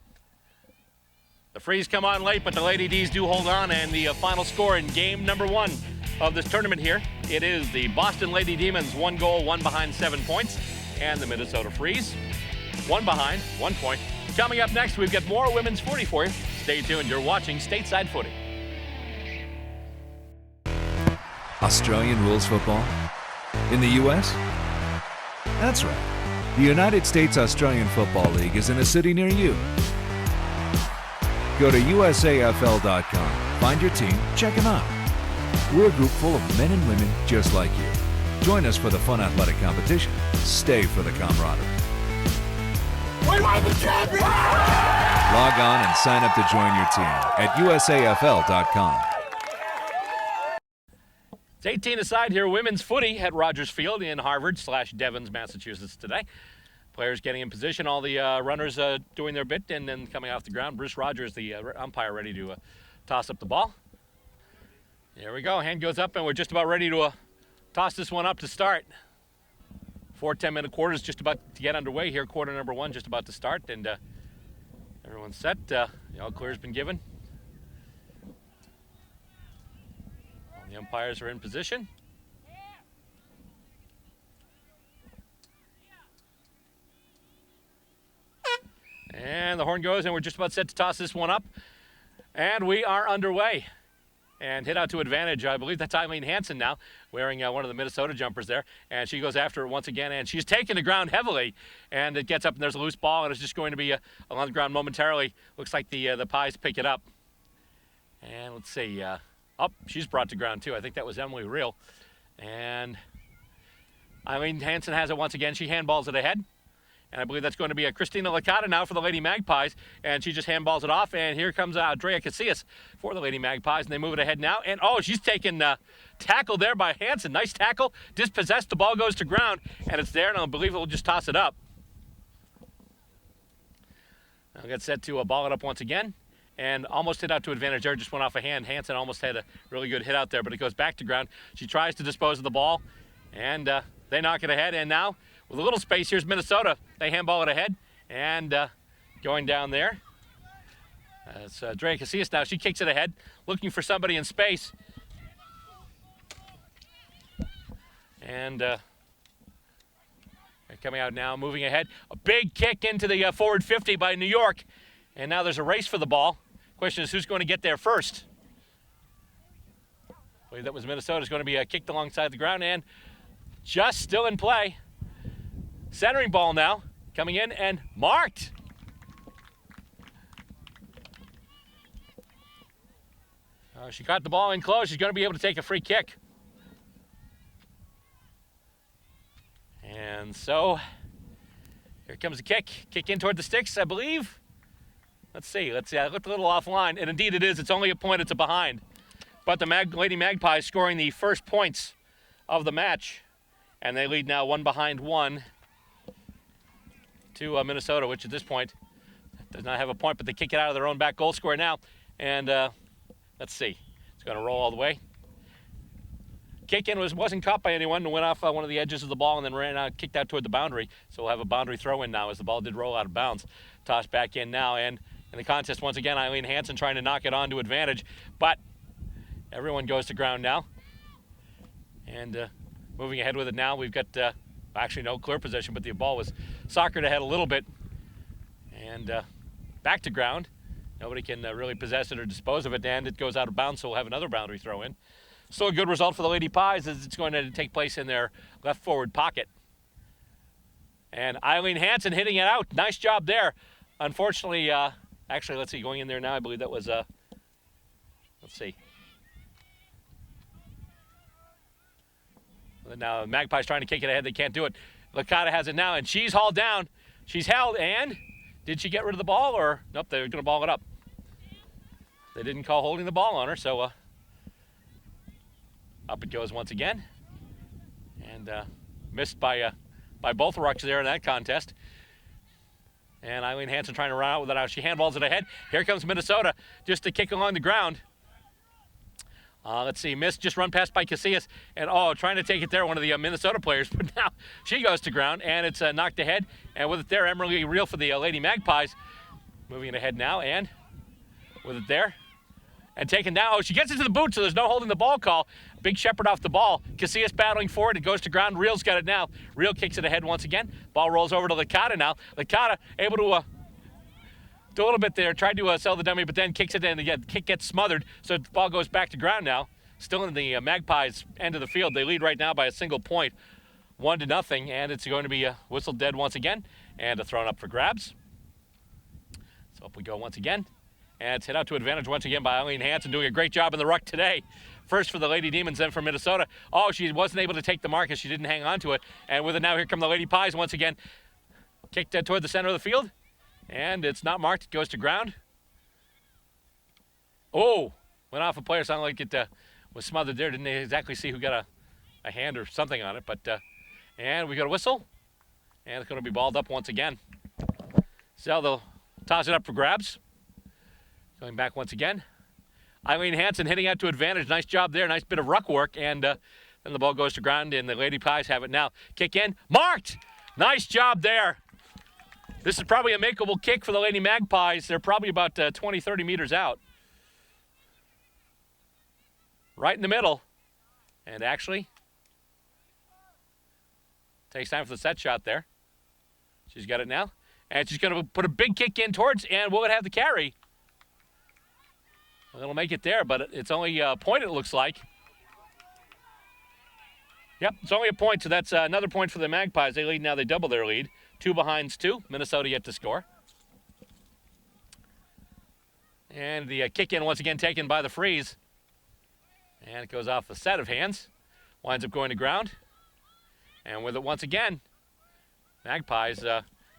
The Freeze come on late, but the Lady D's do hold on, and the final score in game number 1 of this tournament here, it is the Boston Lady Demons, 1 goal, 1 behind, 7 points, and the Minnesota Freeze, 1 behind, 1 point. Coming up next, we've got more women's footy for you. Stay tuned, you're watching Stateside Footy. Australian rules football? In the U.S.? That's right. The United States Australian Football League is in a city near you. Go to USAFL.com, find your team, check them out. We're a group full of men and women just like you. Join us for the fun athletic competition. Stay for the camaraderie. We want the champion! Log on and sign up to join your team at USAFL.com. It's 18 aside here, women's footy at Rogers Field in Harvard/Devens, Massachusetts today. Players getting in position, all the runners doing their bit, and then coming off the ground. Bruce Rogers, the umpire, ready to toss up the ball. There we go, hand goes up, and we're just about ready to toss this one up to start. 4 10-minute quarters just about to get underway here. Quarter number 1 just about to start, and everyone's set. The all clear's been given. The umpires are in position. And the horn goes, and we're just about set to toss this one up. And we are underway. And hit out to advantage. I believe that's Eileen Hansen now, wearing one of the Minnesota jumpers there. And she goes after it once again, and she's taken the ground heavily. And it gets up, and there's a loose ball, and it's just going to be along the ground momentarily. Looks like the Pies pick it up. And let's see. She's brought to ground too. I think that was Emily Reel. And Eileen Hansen has it once again. She handballs it ahead. And I believe that's going to be Christina Licata now for the Lady Magpies. And she just handballs it off. And here comes Andrea Casillas for the Lady Magpies. And they move it ahead now. And she's taken tackle there by Hansen. Nice tackle. Dispossessed. The ball goes to ground. And it's there. And I believe it will just toss it up. Now get set to ball it up once again. And almost hit out to advantage there. Just went off a hand. Hansen almost had a really good hit out there, but it goes back to ground. She tries to dispose of the ball, and they knock it ahead. And now, with a little space, here's Minnesota. They handball it ahead, and going down there It's Drea Casillas now. She kicks it ahead, looking for somebody in space. And they're coming out now, moving ahead. A big kick into the forward 50 by New York. And now there's a race for the ball. Question is, who's going to get there first? I believe that was Minnesota's going to be kicked alongside the ground and just still in play. Centering ball now, coming in and marked. She got the ball in close. She's going to be able to take a free kick. And so, here comes the kick. Kick in toward the sticks, I believe. Let's see. I looked a little offline, and indeed it is. It's only a point. It's a behind. But the Lady Magpies scoring the first points of the match. And they lead now 1-1 to Minnesota, which at this point does not have a point, but they kick it out of their own back goal square now. And let's see. It's going to roll all the way. Kick in wasn't caught by anyone. Went off one of the edges of the ball and then ran out, kicked out toward the boundary. So we'll have a boundary throw in now as the ball did roll out of bounds. Tossed back in now. And in the contest, once again, Eileen Hansen trying to knock it on to advantage. But everyone goes to ground now. And moving ahead with it now, we've got actually no clear possession, but the ball was soccered ahead a little bit. And back to ground. Nobody can really possess it or dispose of it, and it goes out of bounds, so we'll have another boundary throw in. Still a good result for the Lady Pies as it's going to take place in their left forward pocket. And Eileen Hansen hitting it out. Nice job there. Unfortunately, actually, let's see, going in there now, I believe that was, let's see. Now the Magpies trying to kick it ahead. They can't do it. Licata has it now, and she's hauled down. She's held, and did she get rid of the ball, or nope, they're going to ball it up. They didn't call holding the ball on her, so up it goes once again. And missed by both rucks there in that contest. And Eileen Hansen trying to run out with it out. She handballs it ahead. Here comes Minnesota just to kick along the ground. Let's see, missed, just run past by Casillas. And trying to take it there, one of the Minnesota players. But now she goes to ground, and it's knocked ahead. And with it there, Emily Reel for the Lady Magpies. Moving it ahead now, and with it there. And taken down. She gets into the boot, so there's no holding the ball call. Big Shepherd off the ball. Casillas battling forward. It goes to ground. Reel's got it now. Reel kicks it ahead once again. Ball rolls over to Licata now. Licata able to do a little bit there. Tried to sell the dummy, but then kicks it in. Again, kick gets smothered, so the ball goes back to ground now. Still in the Magpies end of the field. They lead right now by a single point, 1-0, and it's going to be whistled dead once again, and a thrown up for grabs. So up we go once again. And it's hit out to advantage once again by Eileen Hansen, doing a great job in the ruck today. First for the Lady Demons, then for Minnesota. She wasn't able to take the mark as she didn't hang on to it. And with it now, here come the Lady Pies once again. Kicked toward the center of the field. And it's not marked. It goes to ground. Went off a player. Sounded like it was smothered there. Didn't exactly see who got a hand or something on it. But and we got a whistle. And it's going to be balled up once again. So they'll toss it up for grabs. Going back once again. Eileen Hansen hitting out to advantage. Nice job there. Nice bit of ruck work. And then the ball goes to ground, and the Lady Pies have it now. Kick in. Marked! Nice job there. This is probably a makeable kick for the Lady Magpies. They're probably about 20, 30 meters out. Right in the middle. And actually, takes time for the set shot there. She's got it now. And she's going to put a big kick in towards, and will it have the carry? It'll make it there, but it's only a point, it looks like. Yep, it's only a point, so that's another point for the Magpies. They lead now. They double their lead. 2-2. Minnesota yet to score. And the kick in once again taken by the Freeze. And it goes off a set of hands. Winds up going to ground. And with it once again, Magpies,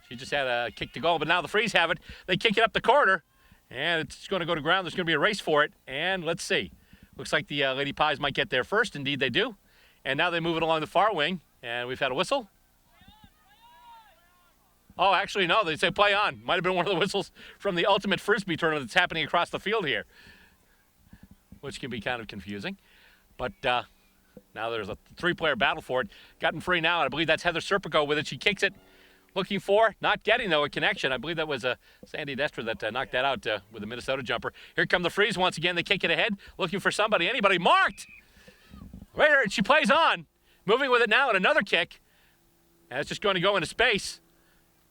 she just had a kick to goal, but now the Freeze have it. They kick it up the corner. And it's going to go to ground. There's going to be a race for it. And let's see. Looks like the Lady Pies might get there first. Indeed, they do. And now they move it along the far wing. And we've had a whistle. Actually, no. They say play on. Might have been one of the whistles from the Ultimate Frisbee tournament that's happening across the field here, which can be kind of confusing. But now there's a three-player battle for it. Gotten free now, and I believe that's Heather Serpico with it. She kicks it looking for, not getting, though, a connection. I believe that was Sandy Destra that knocked that out with a Minnesota jumper. Here come the Freeze once again. They kick it ahead, looking for somebody, anybody. Marked! Right here, she plays on. Moving with it now, and another kick. And it's just going to go into space.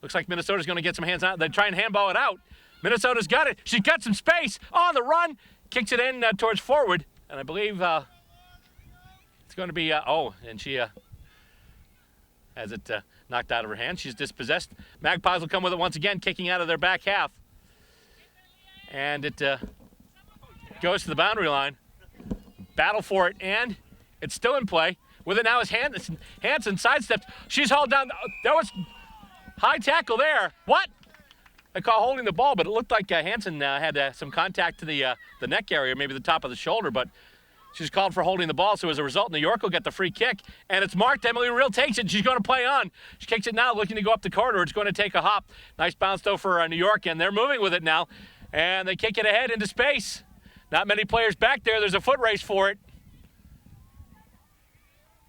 Looks like Minnesota's going to get some hands out. They try and handball it out. Minnesota's got it. She's got some space on the run. Kicks it in towards forward. And I believe it's going to be, and she has it knocked out of her hand. She's dispossessed. Magpies will come with it once again, kicking out of their back half. And it goes to the boundary line. Battle for it, and it's still in play. With it now is Hansen. Hansen sidestepped. She's hauled down. There was high tackle there. What? They call holding the ball, but it looked like Hansen had some contact to the neck area, maybe the top of the shoulder, but she's called for holding the ball, so as a result, New York will get the free kick, and it's marked. Emily Real takes it. She's going to play on. She kicks it now, looking to go up the corridor. It's going to take a hop. Nice bounce, though, for New York, and they're moving with it now, and they kick it ahead into space. Not many players back there. There's a foot race for it.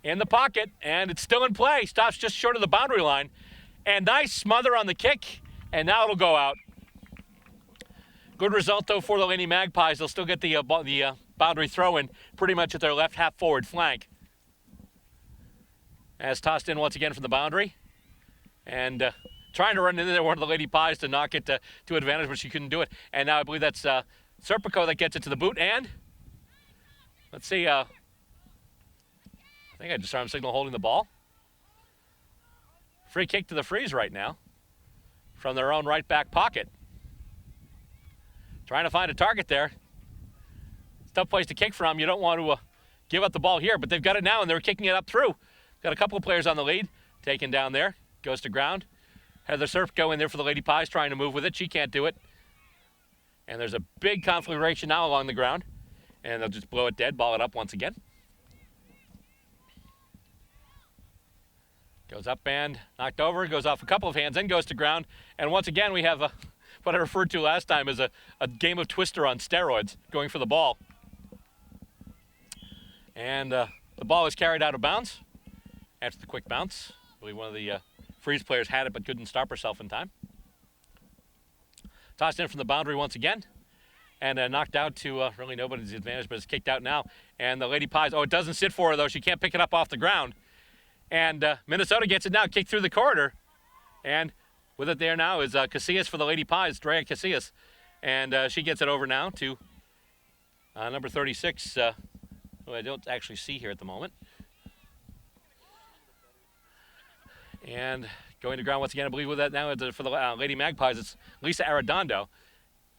In the pocket, and it's still in play. Stops just short of the boundary line. And nice smother on the kick, and now it'll go out. Good result, though, for the Lady Magpies. They'll still get the boundary throw in pretty much at their left half forward flank. As tossed in once again from the boundary. And trying to run into there, one of the Lady Pies to knock it to advantage, but she couldn't do it. And now I believe that's Serpico that gets it to the boot. And let's see. I think I just saw him signal holding the ball. Free kick to the Freeze right now from their own right back pocket. Trying to find a target there. It's a tough place to kick from. You don't want to give up the ball here, but they've got it now, and they're kicking it up through. Got a couple of players on the lead. Taken down there. Goes to ground. Heather Serpico in there for the Lady Pies, trying to move with it. She can't do it. And there's a big conflagration now along the ground. And they'll just blow it dead, ball it up once again. Goes up and knocked over, goes off a couple of hands, then goes to ground. And once again, we have what I referred to last time as a game of Twister on steroids, going for the ball. And the ball is carried out of bounds after the quick bounce. I believe one of the Freeze players had it but couldn't stop herself in time. Tossed in from the boundary once again. And knocked out to really nobody's advantage, but it's kicked out now. And the Lady Pies, it doesn't sit for her, though. She can't pick it up off the ground. And Minnesota gets it now, kicked through the corridor. And with it there now is Casillas for the Lady Pies, Drea Casillas. And she gets it over now to number 36, who I don't actually see here at the moment. And going to ground once again, I believe with that now for the Lady Magpies, it's Lisa Arredondo.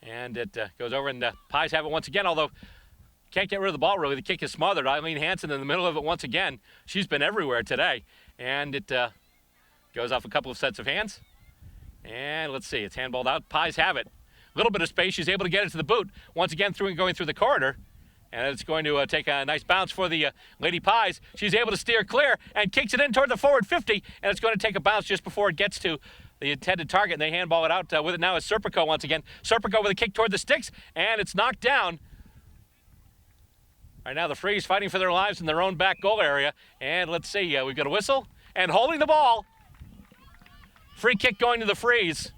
And it goes over, and the Pies have it once again, although can't get rid of the ball, really. The kick is smothered. Eileen Hansen in the middle of it once again. She's been everywhere today. And it goes off a couple of sets of hands. And let's see, it's handballed out. Pies have it. A little bit of space. She's able to get it to the boot. Once again, going through the corridor. And it's going to take a nice bounce for the Lady Pies. She's able to steer clear and kicks it in toward the forward 50. And it's going to take a bounce just before it gets to the intended target. And they handball it out. With it now is Serpico once again. Serpico with a kick toward the sticks. And it's knocked down. Right now, the Freeze fighting for their lives in their own back goal area. And let's see, we've got a whistle. And holding the ball. Free kick going to the Freeze.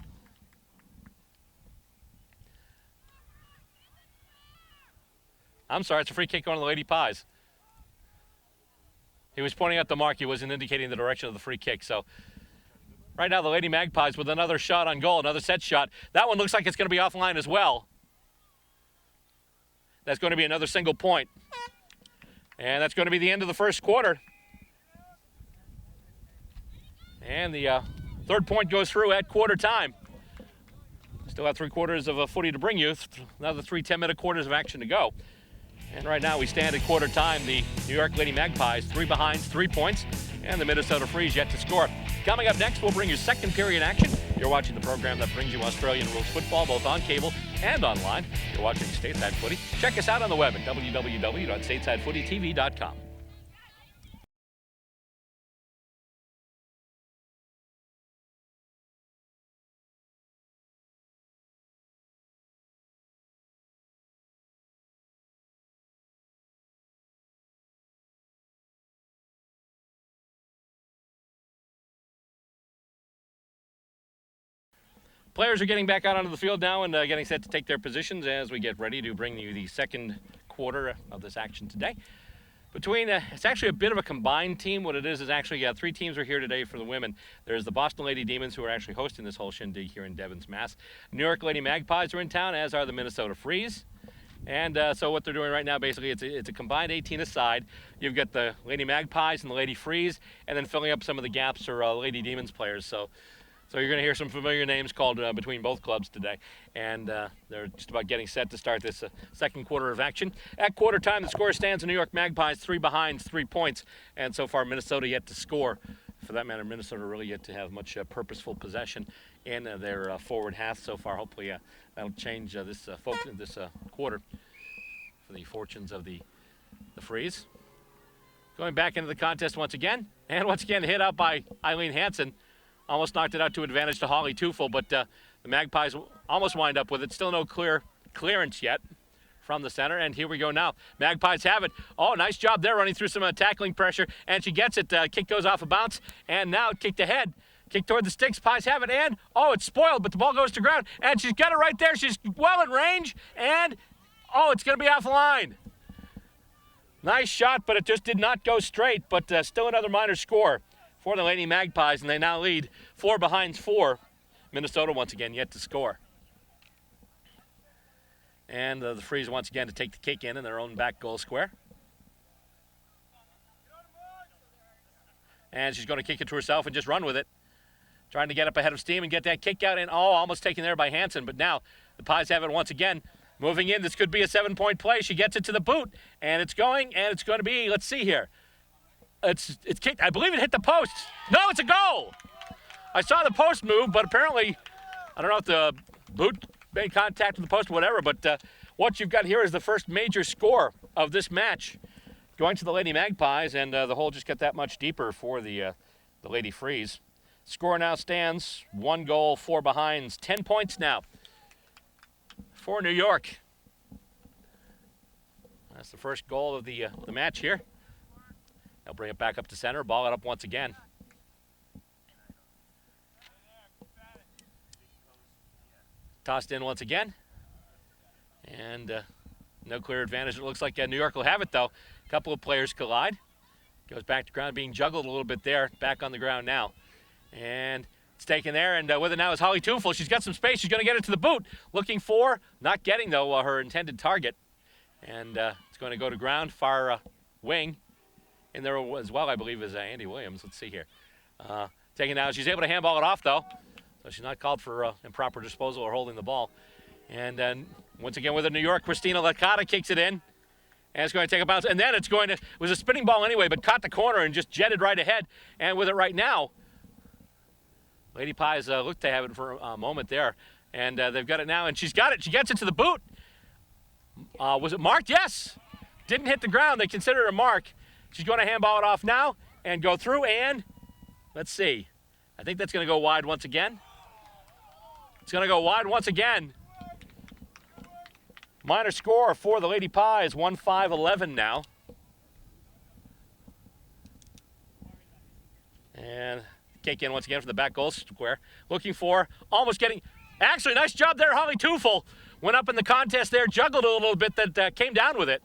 I'm sorry, it's a free kick going to the Lady Pies. He was pointing out the mark. He wasn't indicating the direction of the free kick. So right now, the Lady Magpies with another shot on goal, another set shot. That one looks like it's going to be offline as well. That's going to be another single point. And that's going to be the end of the first quarter. And the third point goes through at quarter time. Still have 3 quarters of footy to bring you. Another 3 10-minute quarters of action to go. And right now we stand at quarter time. The New York Lady Magpies, 3 behind, 3 points. And the Minnesota Freeze yet to score. Coming up next, we'll bring you second period action. You're watching the program that brings you Australian rules football, both on cable and online. You're watching Stateside Footy. Check us out on the web at www.statesidefootytv.com. Players are getting back out onto the field now and getting set to take their positions as we get ready to bring you the second quarter of this action today. It's actually a bit of a combined team. What it is actually 3 teams are here today for the women. There's the Boston Lady Demons, who are actually hosting this whole shindig here in Devens, Mass. New York Lady Magpies are in town, as are the Minnesota Freeze. And so what they're doing right now, basically, it's a combined 18-a-side. You've got the Lady Magpies and the Lady Freeze, and then filling up some of the gaps are Lady Demons players. So you're going to hear some familiar names called between both clubs today. And they're just about getting set to start this second quarter of action. At quarter time, the score stands in New York Magpies 3 behind, 3 points. And so far, Minnesota yet to score. For that matter, Minnesota really yet to have much purposeful possession in their forward half so far. Hopefully that'll change this quarter for the fortunes of the Freeze. Going back into the contest once again. And once again, hit out by Eileen Hansen. Almost knocked it out to advantage to Holly Tufel, but the Magpies almost wind up with it. Still no clear clearance yet from the center, and here we go now. Magpies have it. Oh, nice job there, running through some tackling pressure, and she gets it. Kick goes off a bounce, and now kicked ahead. Kick toward the sticks. Pies have it, and it's spoiled, but the ball goes to ground, and she's got it right there. She's well in range, and it's going to be off the line. Nice shot, but it just did not go straight, but still another minor score for the Lady Magpies, and they now lead 4 behind 4. Minnesota once again yet to score. And the Freeze once again to take the kick in their own back goal square. And she's going to kick it to herself and just run with it. Trying to get up ahead of steam and get that kick out, and almost taken there by Hansen, but now the Pies have it once again. Moving in, this could be a 7-point play. She gets it to the boot, and it's going to be, let's see here. It's kicked. I believe it hit the post. No, it's a goal. I saw the post move, but apparently, I don't know if the boot made contact with the post or whatever, but what you've got here is the first major score of this match going to the Lady Magpies, and the hole just got that much deeper for the Lady Freeze. Score now stands 1 goal, 4 behinds, 10 points now for New York. That's the first goal of the match here. They'll bring it back up to center, ball it up once again. Tossed in once again. And no clear advantage. It looks like New York will have it, though. A couple of players collide. Goes back to ground, being juggled a little bit there. Back on the ground now. And it's taken there, and with it now is Holly Tufel. She's got some space. She's going to get it to the boot. Looking for, not getting, though, her intended target. And it's going to go to ground, far wing. In there as well, I believe, is Andy Williams. Let's see here. Taking now. She's able to handball it off, though. So she's not called for improper disposal or holding the ball. And then, once again, with it, New York, Christina Licata kicks it in. And it's going to take a bounce. And then it was a spinning ball anyway, but caught the corner and just jetted right ahead. And with it right now, Lady Pies look to have it for a moment there. And they've got it now, and she's got it. She gets it to the boot. Was it marked? Yes. Didn't hit the ground. They consider it a mark. She's going to handball it off now and go through, and let's see. I think that's going to go wide once again. It's going to go wide once again. Minor score for the Lady Pies, 1-5-11 now. And kick in once again from the back goal square. Looking for, almost getting, actually nice job there, Holly Tufel. Went up in the contest there, juggled a little bit, that came down with it.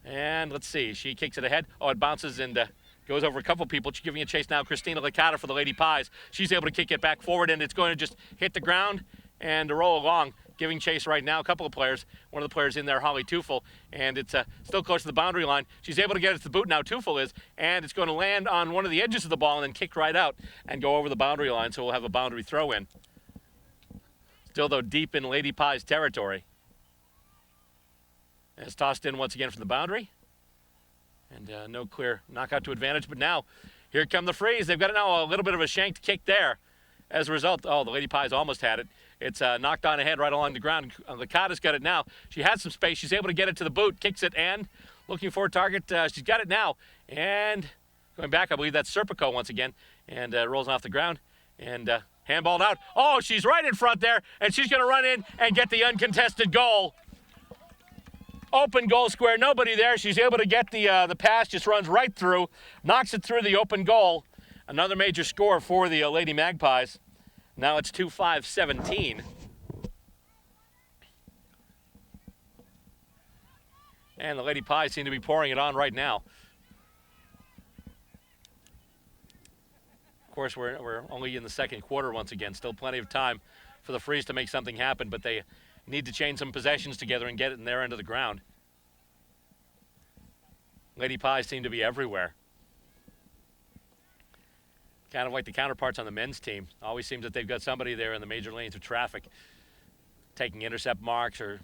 And let's see, she kicks it ahead. It bounces and goes over a couple people. She's giving a chase now, Christina Licata for the Lady Pies. She's able to kick it back forward, and it's going to just hit the ground and to roll along. Giving chase right now, a couple of players. One of the players in there, Holly Tufel, and it's still close to the boundary line. She's able to get it to the boot now, Tufel is, and it's going to land on one of the edges of the ball and then kick right out and go over the boundary line, so we'll have a boundary throw in. Still, though, deep in Lady Pies territory. And it's tossed in once again from the boundary. And no clear knockout to advantage, but now here come the Freeze. They've got now a little bit of a shanked kick there. As a result, the Lady Pies almost had it. It's knocked on ahead right along the ground. Licata's got it now. She has some space. She's able to get it to the boot, kicks it, and looking for a target. She's got it now. And going back, I believe that's Serpico once again. And rolls off the ground. And handballed out. Oh, she's right in front there. And she's going to run in and get the uncontested goal. Open goal square, nobody there. She's able to get the pass, just runs right through, knocks it through the open goal. Another major score for the Lady Magpies. Now it's 2-5-17. And the Lady Pies seem to be pouring it on right now. Of course, we're only in the second quarter once again. Still plenty of time for the Freeze to make something happen, but they need to chain some possessions together and get it in their end of the ground. Lady Pies seem to be everywhere. Kind of like the counterparts on the men's team. Always seems that they've got somebody there in the major lanes of traffic, taking intercept marks or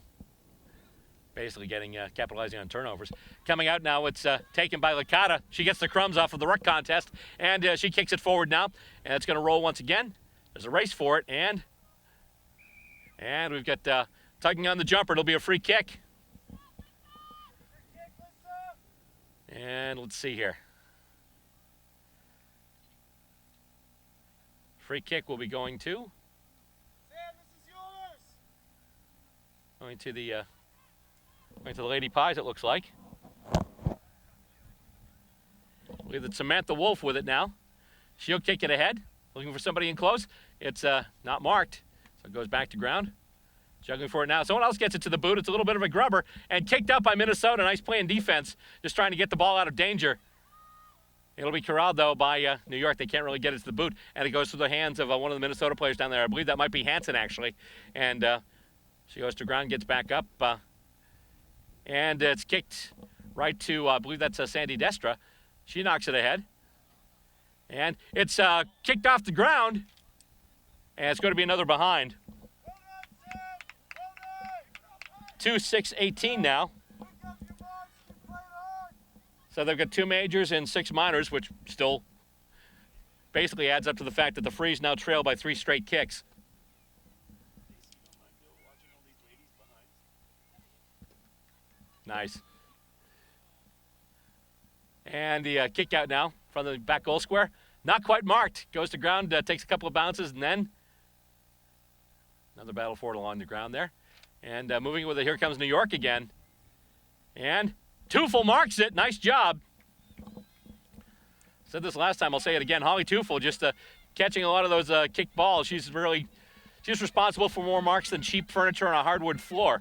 basically capitalizing on turnovers. Coming out now, it's taken by Licata. She gets the crumbs off of the ruck contest, and she kicks it forward now, and it's going to roll once again. There's a race for it, and we've got tugging on the jumper. It'll be a free kick. And let's see here. Free kick will be going to. Sam, this is yours. Going to the Lady Pies, it looks like. I believe it's Samantha Wolf with it now. She'll kick it ahead, looking for somebody in close. It's not marked, so it goes back to ground. Juggling for it now. Someone else gets it to the boot. It's a little bit of a grubber and kicked up by Minnesota. Nice play in defense, just trying to get the ball out of danger. It'll be corralled, though, by New York. They can't really get it to the boot, and it goes through the hands of one of the Minnesota players down there. I believe that might be Hansen, actually. And she goes to ground, gets back up, and it's kicked right to, I believe that's Sandy Destra. She knocks it ahead. And it's kicked off the ground, and it's going to be another behind. 2-6-18 now. So they've got 2 majors and 6 minors, which still basically adds up to the fact that the Freeze now trail by 3 straight kicks. Nice. And the kick out now from the back goal square. Not quite marked. Goes to ground, takes a couple of bounces, and then another battle for it along the ground there. And moving with it, here comes New York again. And Tufel marks it. Nice job. Said this last time, I'll say it again. Holly Tufel just catching a lot of those kick balls. She's responsible for more marks than cheap furniture on a hardwood floor.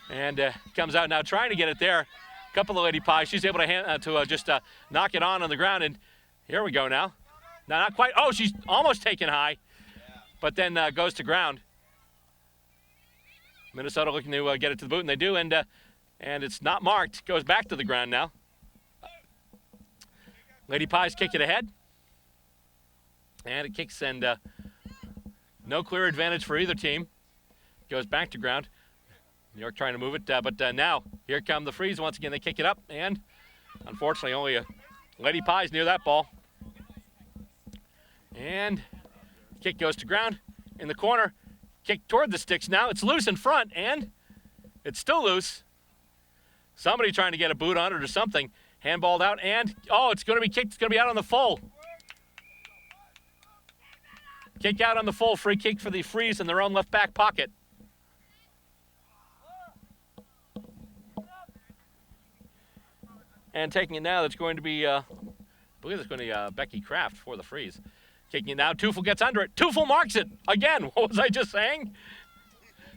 And comes out now trying to get it there. A couple of Lady Pies. She's able to just knock it on the ground. And here we go now. No, not quite. Oh, she's almost taken high. But then goes to ground. Minnesota looking to get it to the boot, and they do. And it's not marked. Goes back to the ground now. Lady Pies kick it ahead. And it kicks, and no clear advantage for either team. Goes back to ground. New York trying to move it, but now here come the Freeze once again. They kick it up, and unfortunately only a Lady Pies near that ball. And kick goes to ground in the corner. Kick toward the sticks now. It's loose in front, and it's still loose. Somebody trying to get a boot on it or something. Handballed out, and it's going to be kicked. It's going to be out on the full. Kick out on the full. Free kick for the Freeze in their own left back pocket. And taking it now, that's going to be, I believe it's going to be Becky Kraft for the Freeze. Kicking it now, Tufel gets under it. Tufel marks it. Again, what was I just saying?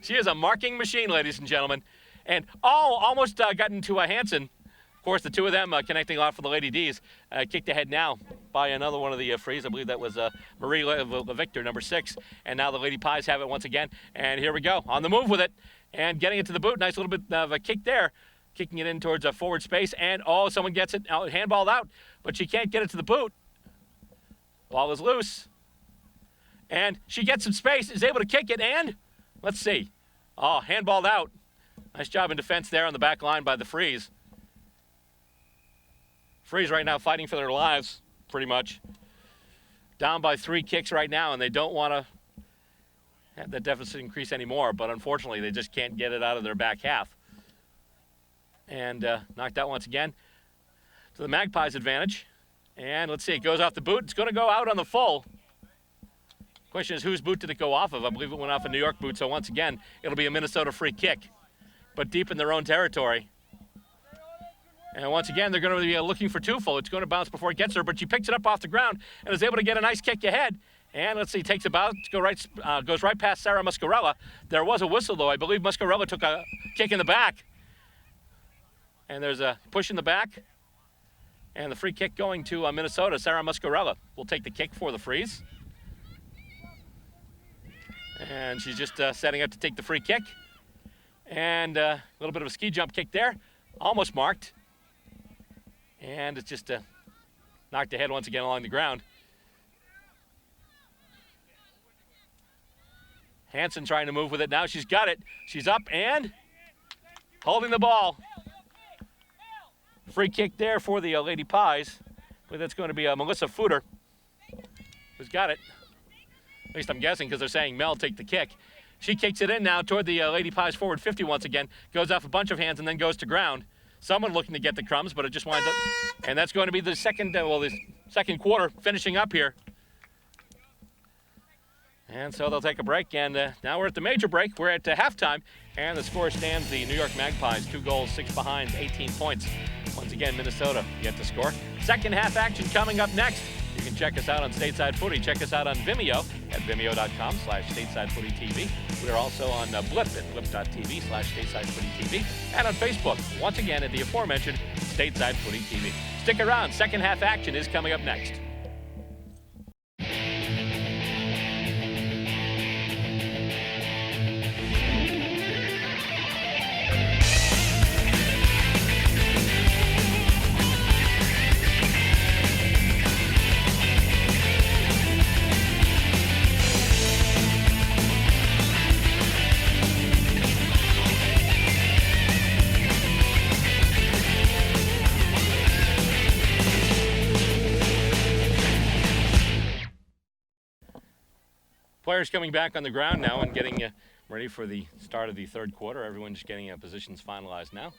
She is a marking machine, ladies and gentlemen. And almost got into Hansen. Of course, the two of them connecting off for the Lady D's. Kicked ahead now by another one of the Freeze. I believe that was Marie Victor, number 6. And now the Lady Pies have it once again. And here we go, on the move with it. And getting it to the boot. Nice little bit of a kick there. Kicking it in towards a forward space. And, someone gets it, handballed out. But she can't get it to the boot. Ball is loose. And she gets some space, is able to kick it, and let's see. Handballed out. Nice job in defense there on the back line by the Freeze. Freeze right now fighting for their lives, pretty much. Down by 3 kicks right now, and they don't want to have that deficit increase anymore, but unfortunately they just can't get it out of their back half. And knocked out once again to the Magpies' advantage. And let's see, it goes off the boot. It's going to go out on the full. Question is, whose boot did it go off of? I believe it went off a New York boot, so once again, it'll be a Minnesota free kick, but deep in their own territory. And once again, they're going to be looking for Tufel. It's going to bounce before it gets her, but she picks it up off the ground and is able to get a nice kick ahead. And let's see, takes about, goes right past Sarah Muscarella. There was a whistle, though. I believe Muscarella took a kick in the back. And there's a push in the back. And the free kick going to Minnesota. Sarah Muscarella will take the kick for the Freeze. And she's just setting up to take the free kick. And a little bit of a ski jump kick there. Almost marked. And it's just knocked ahead once again along the ground. Hansen trying to move with it now. She's got it. She's up and holding the ball. Free kick there for the Lady Pies. But that's going to be Melissa Footer who's got it. At least I'm guessing because they're saying Mel take the kick. She kicks it in now toward the Lady Pies forward 50 once again. Goes off a bunch of hands and then goes to ground. Someone looking to get the crumbs, but it just winds up. And that's going to be the second quarter finishing up here. And so they'll take a break, and now we're at the major break. We're at halftime, and the score stands the New York Magpies, 2 goals, 6 behind, 18 points. Once again, Minnesota yet to score. Second half action coming up next. You can check us out on Stateside Footy. Check us out on Vimeo at vimeo.com/StatesideFootyTV. We are also on Blip at blip.tv/StatesideFootyTV. And on Facebook, once again at the aforementioned Stateside Footy TV. Stick around. Second half action is coming up next. Players coming back on the ground now and getting ready for the start of the third quarter. Everyone's just getting positions finalized now.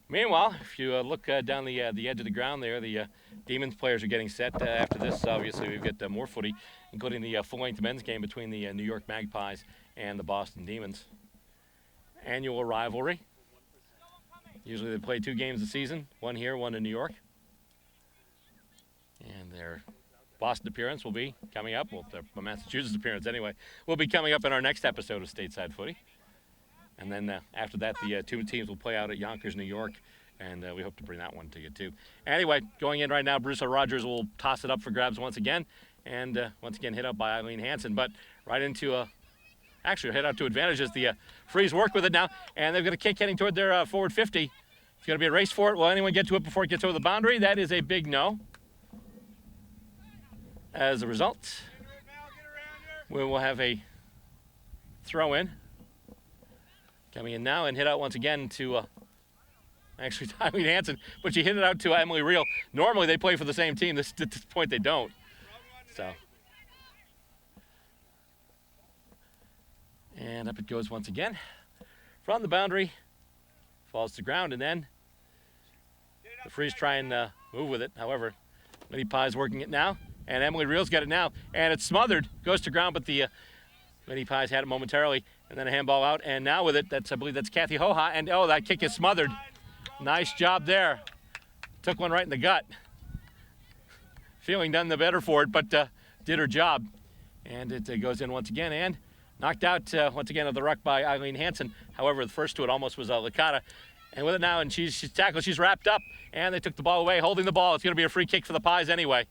Meanwhile, if you look down the edge of the ground there, the Demons players are getting set. After this, obviously, we've got more footy, including the full-length men's game between the New York Magpies and the Boston Demons. Annual rivalry. Usually they play 2 games a season, one here, one in New York. And their Boston appearance will be coming up. Well, the Massachusetts appearance anyway will be coming up in our next episode of Stateside Footy. And then after that, the 2 teams will play out at Yonkers, New York, and we hope to bring that one to you too. Anyway, going in right now, Bruce Rogers will toss it up for grabs once again, and once again hit up by Eileen Hansen. But right into actually head out to advantage as the Freeze work with it now, and they've got a kick heading toward their forward 50. It's going to be a race for it. Will anyone get to it before it gets over the boundary? That is a big no. As a result, we will have a throw in coming in now and hit out once again to actually Eileen Hansen, but she hit it out to Emily Reel. Normally they play for the same team. At this point they don't. So, and up it goes once again from the boundary, falls to ground, and then the Freeze try and move with it. However, Lady Pies working it now. And Emily Reel's got it now, and it's smothered, goes to ground, but the Lady Pies had it momentarily, and then a handball out, and now with it, I believe that's Kathy Hoha, and oh, that kick is smothered. Nice job there. Took one right in the gut. Feeling none the better for it, but did her job. And it goes in once again, and knocked out once again of the ruck by Eileen Hansen. However, the first to it almost was Licata. And with it now, and she's tackled, she's wrapped up, and they took the ball away, holding the ball. It's going to be a free kick for the Pies anyway.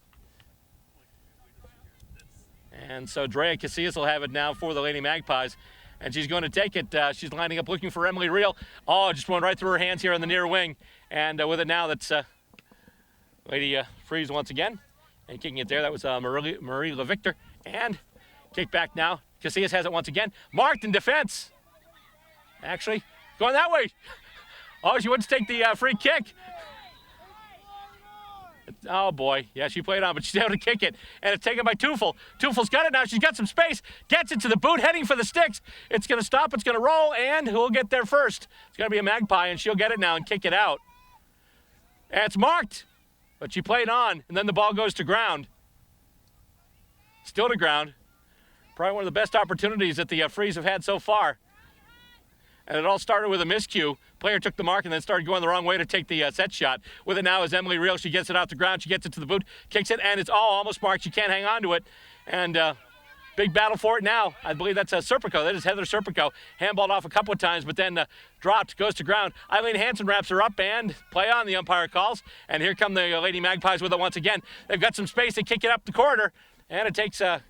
And so Drea Casillas will have it now for the Lady Magpies. And she's going to take it. She's lining up looking for Emily Reel. Oh, just went right through her hands here on the near wing. And with it now, that's Lady Freeze once again. And kicking it there, that was Marie LeVictor. And kick back now. Casillas has it once again. Marked in defense. Actually, going that way. Oh, she went to take the free kick. Oh, boy. Yeah, she played on, but she's able to kick it. And it's taken by Tufel. Tufel's got it now. She's got some space. Gets it to the boot, heading for the sticks. It's going to stop. It's going to roll, and who'll get there first? It's going to be a Magpie, and she'll get it now and kick it out. And it's marked, but she played on, and then the ball goes to ground. Still to ground. Probably one of the best opportunities that the Freeze have had so far. And it all started with a miscue Player took the mark and then started going the wrong way to take the set shot. With it now is Emily Reel. She gets it off the ground. She gets it to the boot, kicks it, and it's almost marked. She can't hang on to it. And big battle for it now. I believe that's Serpico. That is Heather Serpico. Handballed off a couple of times, but then dropped, goes to ground. Eileen Hansen wraps her up and play on, the umpire calls. And here come the Lady Magpies with it once again. They've got some space. They kick it up the corridor, and it takes a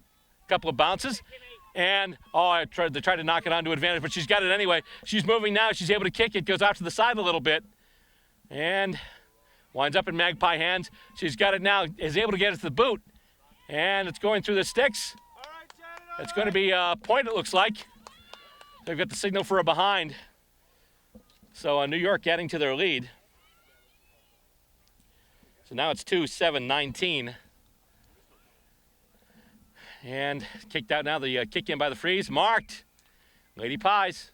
couple of bounces. And, they tried to knock it onto advantage, but she's got it anyway. She's moving now. She's able to kick it. Goes off to the side a little bit. And winds up in Magpie hands. She's got it now. Is able to get it to the boot. And it's going through the sticks. It's going to be a point, it looks like. They've got the signal for a behind. So New York adding to their lead. So now it's 2-7-19. And kicked out now, the kick in by the Freeze. Marked. Lady Pies.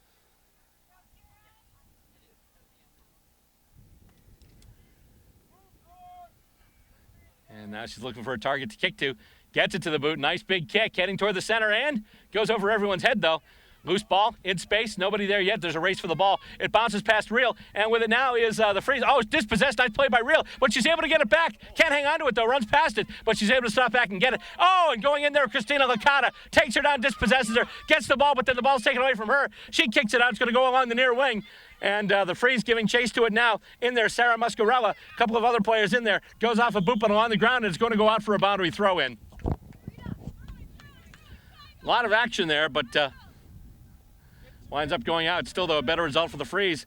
And now she's looking for a target to kick to. Gets it to the boot. Nice big kick heading toward the center and goes over everyone's head though. Loose ball in space. Nobody there yet. There's a race for the ball. It bounces past Reel, and with it now is the Freeze. Oh, it's dispossessed. Nice play by Reel, but she's able to get it back. Can't hang on to it though. Runs past it, but she's able to stop back and get it. Oh, and going in there, Christina Licata takes her down, dispossesses her, gets the ball, but then the ball's taken away from her. She kicks it out. It's going to go along the near wing. And the Freeze giving chase to it now. In there, Sarah Muscarella, a couple of other players in there. Goes off a boot, but along the ground, and it's going to go out for a boundary throw in. A lot of action there, but winds up going out. Still, though, a better result for the Freeze.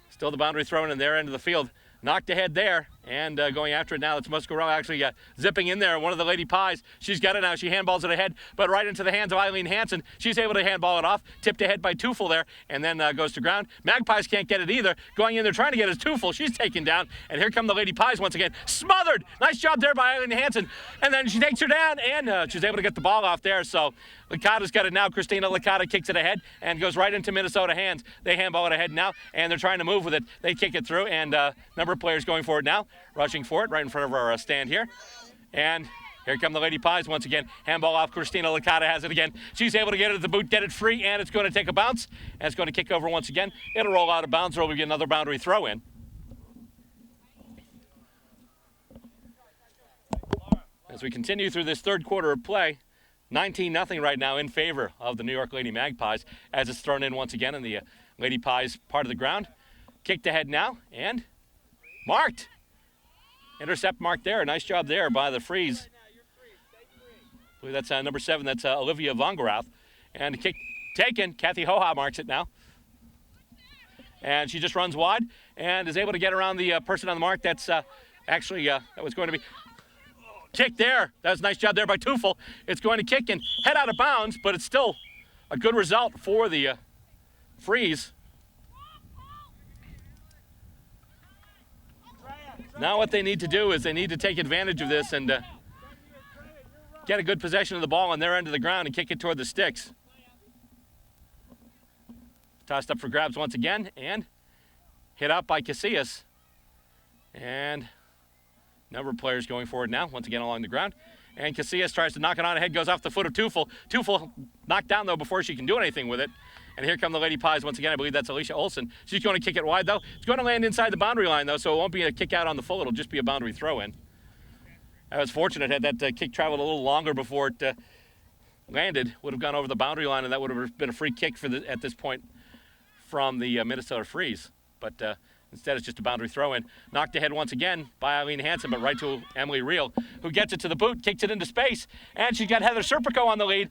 Still the boundary thrown in their end of the field. Knocked ahead there, and going after it now. It's Muscarella actually zipping in there. One of the Lady Pies. She's got it now. She handballs it ahead, but right into the hands of Eileen Hansen. She's able to handball it off. Tipped ahead by Tufel there, and then goes to ground. Magpies can't get it either. Going in there trying to get it is Tufel. She's taken down, and here come the Lady Pies once again. Smothered! Nice job there by Eileen Hansen. And then she takes her down, and she's able to get the ball off there. So Licata's got it now. Christina Licata kicks it ahead and goes right into Minnesota hands. They handball it ahead now, and they're trying to move with it. They kick it through, and number of players going for it now, rushing for it right in front of our stand here. And here come the Lady Pies once again. Handball off. Christina Licata has it again. She's able to get it at the boot, get it free, and it's going to take a bounce. And it's going to kick over once again. It'll roll out of bounds, or we'll get another boundary throw in. As we continue through this third quarter of play, 19-0 right now in favor of the New York Lady Magpies as it's thrown in once again in the Lady Pies part of the ground. Kicked ahead now, and marked. Intercept marked there. Nice job there by the Freeze. I believe that's number 7. That's Olivia Vongerath. And the kick taken. Kathy Hoha marks it now. And she just runs wide and is able to get around the person on the mark. That's actually, that was going to be kicked there. That was a nice job there by Tufel. It's going to kick and head out of bounds, but it's still a good result for the Freeze. Now what they need to do is they need to take advantage of this and get a good possession of the ball on their end of the ground and kick it toward the sticks. Tossed up for grabs once again and hit out by Casillas. And number of players going forward now, once again along the ground. And Casillas tries to knock it on ahead, goes off the foot of Tufel. Tufel knocked down, though, before she can do anything with it. And here come the Lady Pies once again. I believe that's Alicia Olsen. She's going to kick it wide, though. It's going to land inside the boundary line, though, so it won't be a kick out on the full. It'll just be a boundary throw-in. I was fortunate, had that kick traveled a little longer before it landed. Would have gone over the boundary line, and that would have been a free kick at this point from the Minnesota Freeze. But instead, it's just a boundary throw-in. Knocked ahead once again by Eileen Hansen, but right to Emily Reel, who gets it to the boot, kicks it into space, and she's got Heather Serpico on the lead.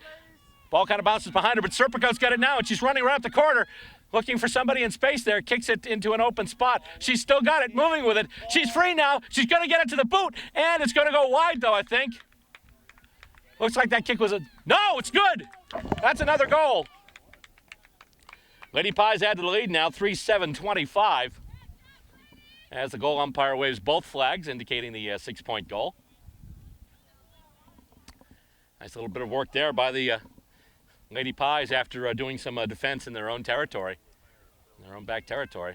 Ball kind of bounces behind her, but Serpico's got it now, and she's running right up the corner, looking for somebody in space there, kicks it into an open spot. She's still got it, moving with it. She's free now. She's going to get it to the boot, and it's going to go wide, though, I think. Looks like that kick was no, it's good. That's another goal. Lady Pies add to the lead now, 3-7-25. As the goal umpire waves both flags, indicating the 6-point goal. Nice little bit of work there by the Lady Pies after doing some defense in their own territory, their own back territory.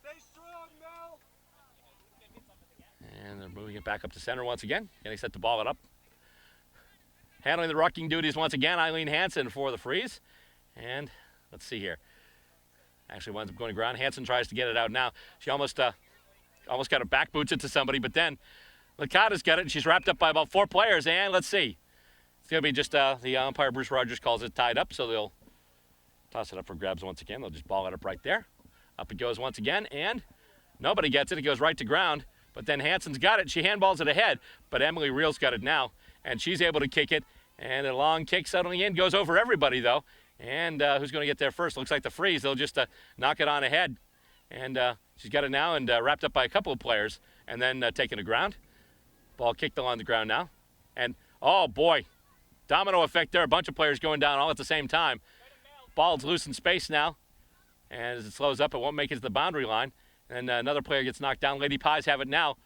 Stay strong, Mel. And they're moving it back up to center once again, getting set to ball it up. Handling the rucking duties once again, Eileen Hansen for the freeze. And let's see here. Actually winds up going to ground. Hansen tries to get it out now. She almost got her back boots into somebody, but then Licata's got it, and she's wrapped up by about 4 players. And let's see. It's going to be just the umpire, Bruce Rogers, calls it tied up, so they'll toss it up for grabs once again. They'll just ball it up right there. Up it goes once again, and nobody gets it. It goes right to ground, but then Hansen's got it. She handballs it ahead, but Emily Reel's got it now, and she's able to kick it. And a long kick settling in, goes over everybody, though. And who's going to get there first? Looks like the freeze. They'll just knock it on ahead. And she's got it now and wrapped up by a couple of players. And then taken to ground. Ball kicked along the ground now. And, oh, boy, domino effect there. A bunch of players going down all at the same time. Ball's loose in space now. And as it slows up, it won't make it to the boundary line. And another player gets knocked down. Lady Pies have it now.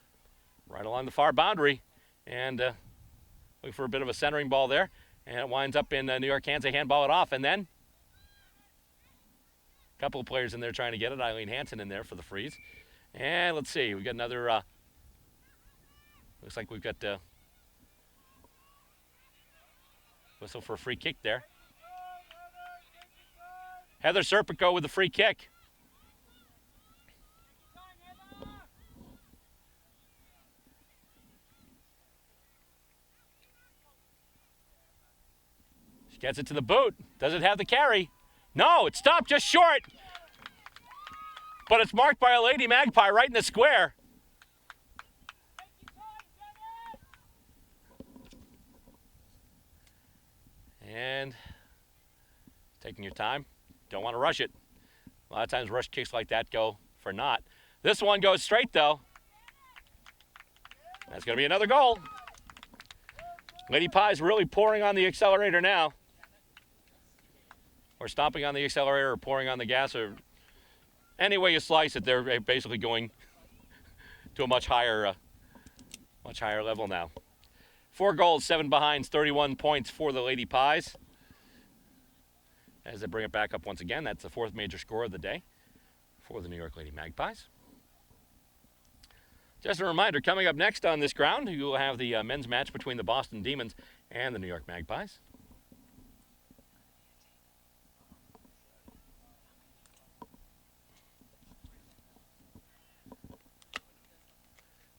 Right along the far boundary. And looking for a bit of a centering ball there. And it winds up in New York hands. They handball it off. And then a couple of players in there trying to get it. Eileen Hansen in there for the freeze. And let's see. We've got another, looks like we've got whistle for a free kick there. Heather Serpico with the free kick. She gets it to the boot. Does it have the carry? No, it stopped just short. But it's marked by a Lady Magpie right in the square. And taking your time. Don't want to rush it. A lot of times rush kicks like that go for naught. This one goes straight, though. That's going to be another goal. Lady Pies really pouring on the accelerator now. Or stomping on the accelerator or pouring on the gas, or any way you slice it, they're basically going to a much higher level now. 4 goals, 7 behinds, 31 points for the Lady Pies. As they bring it back up once again, that's the 4th major score of the day for the New York Lady Magpies. Just a reminder, coming up next on this ground, you will have the men's match between the Boston Demons and the New York Magpies.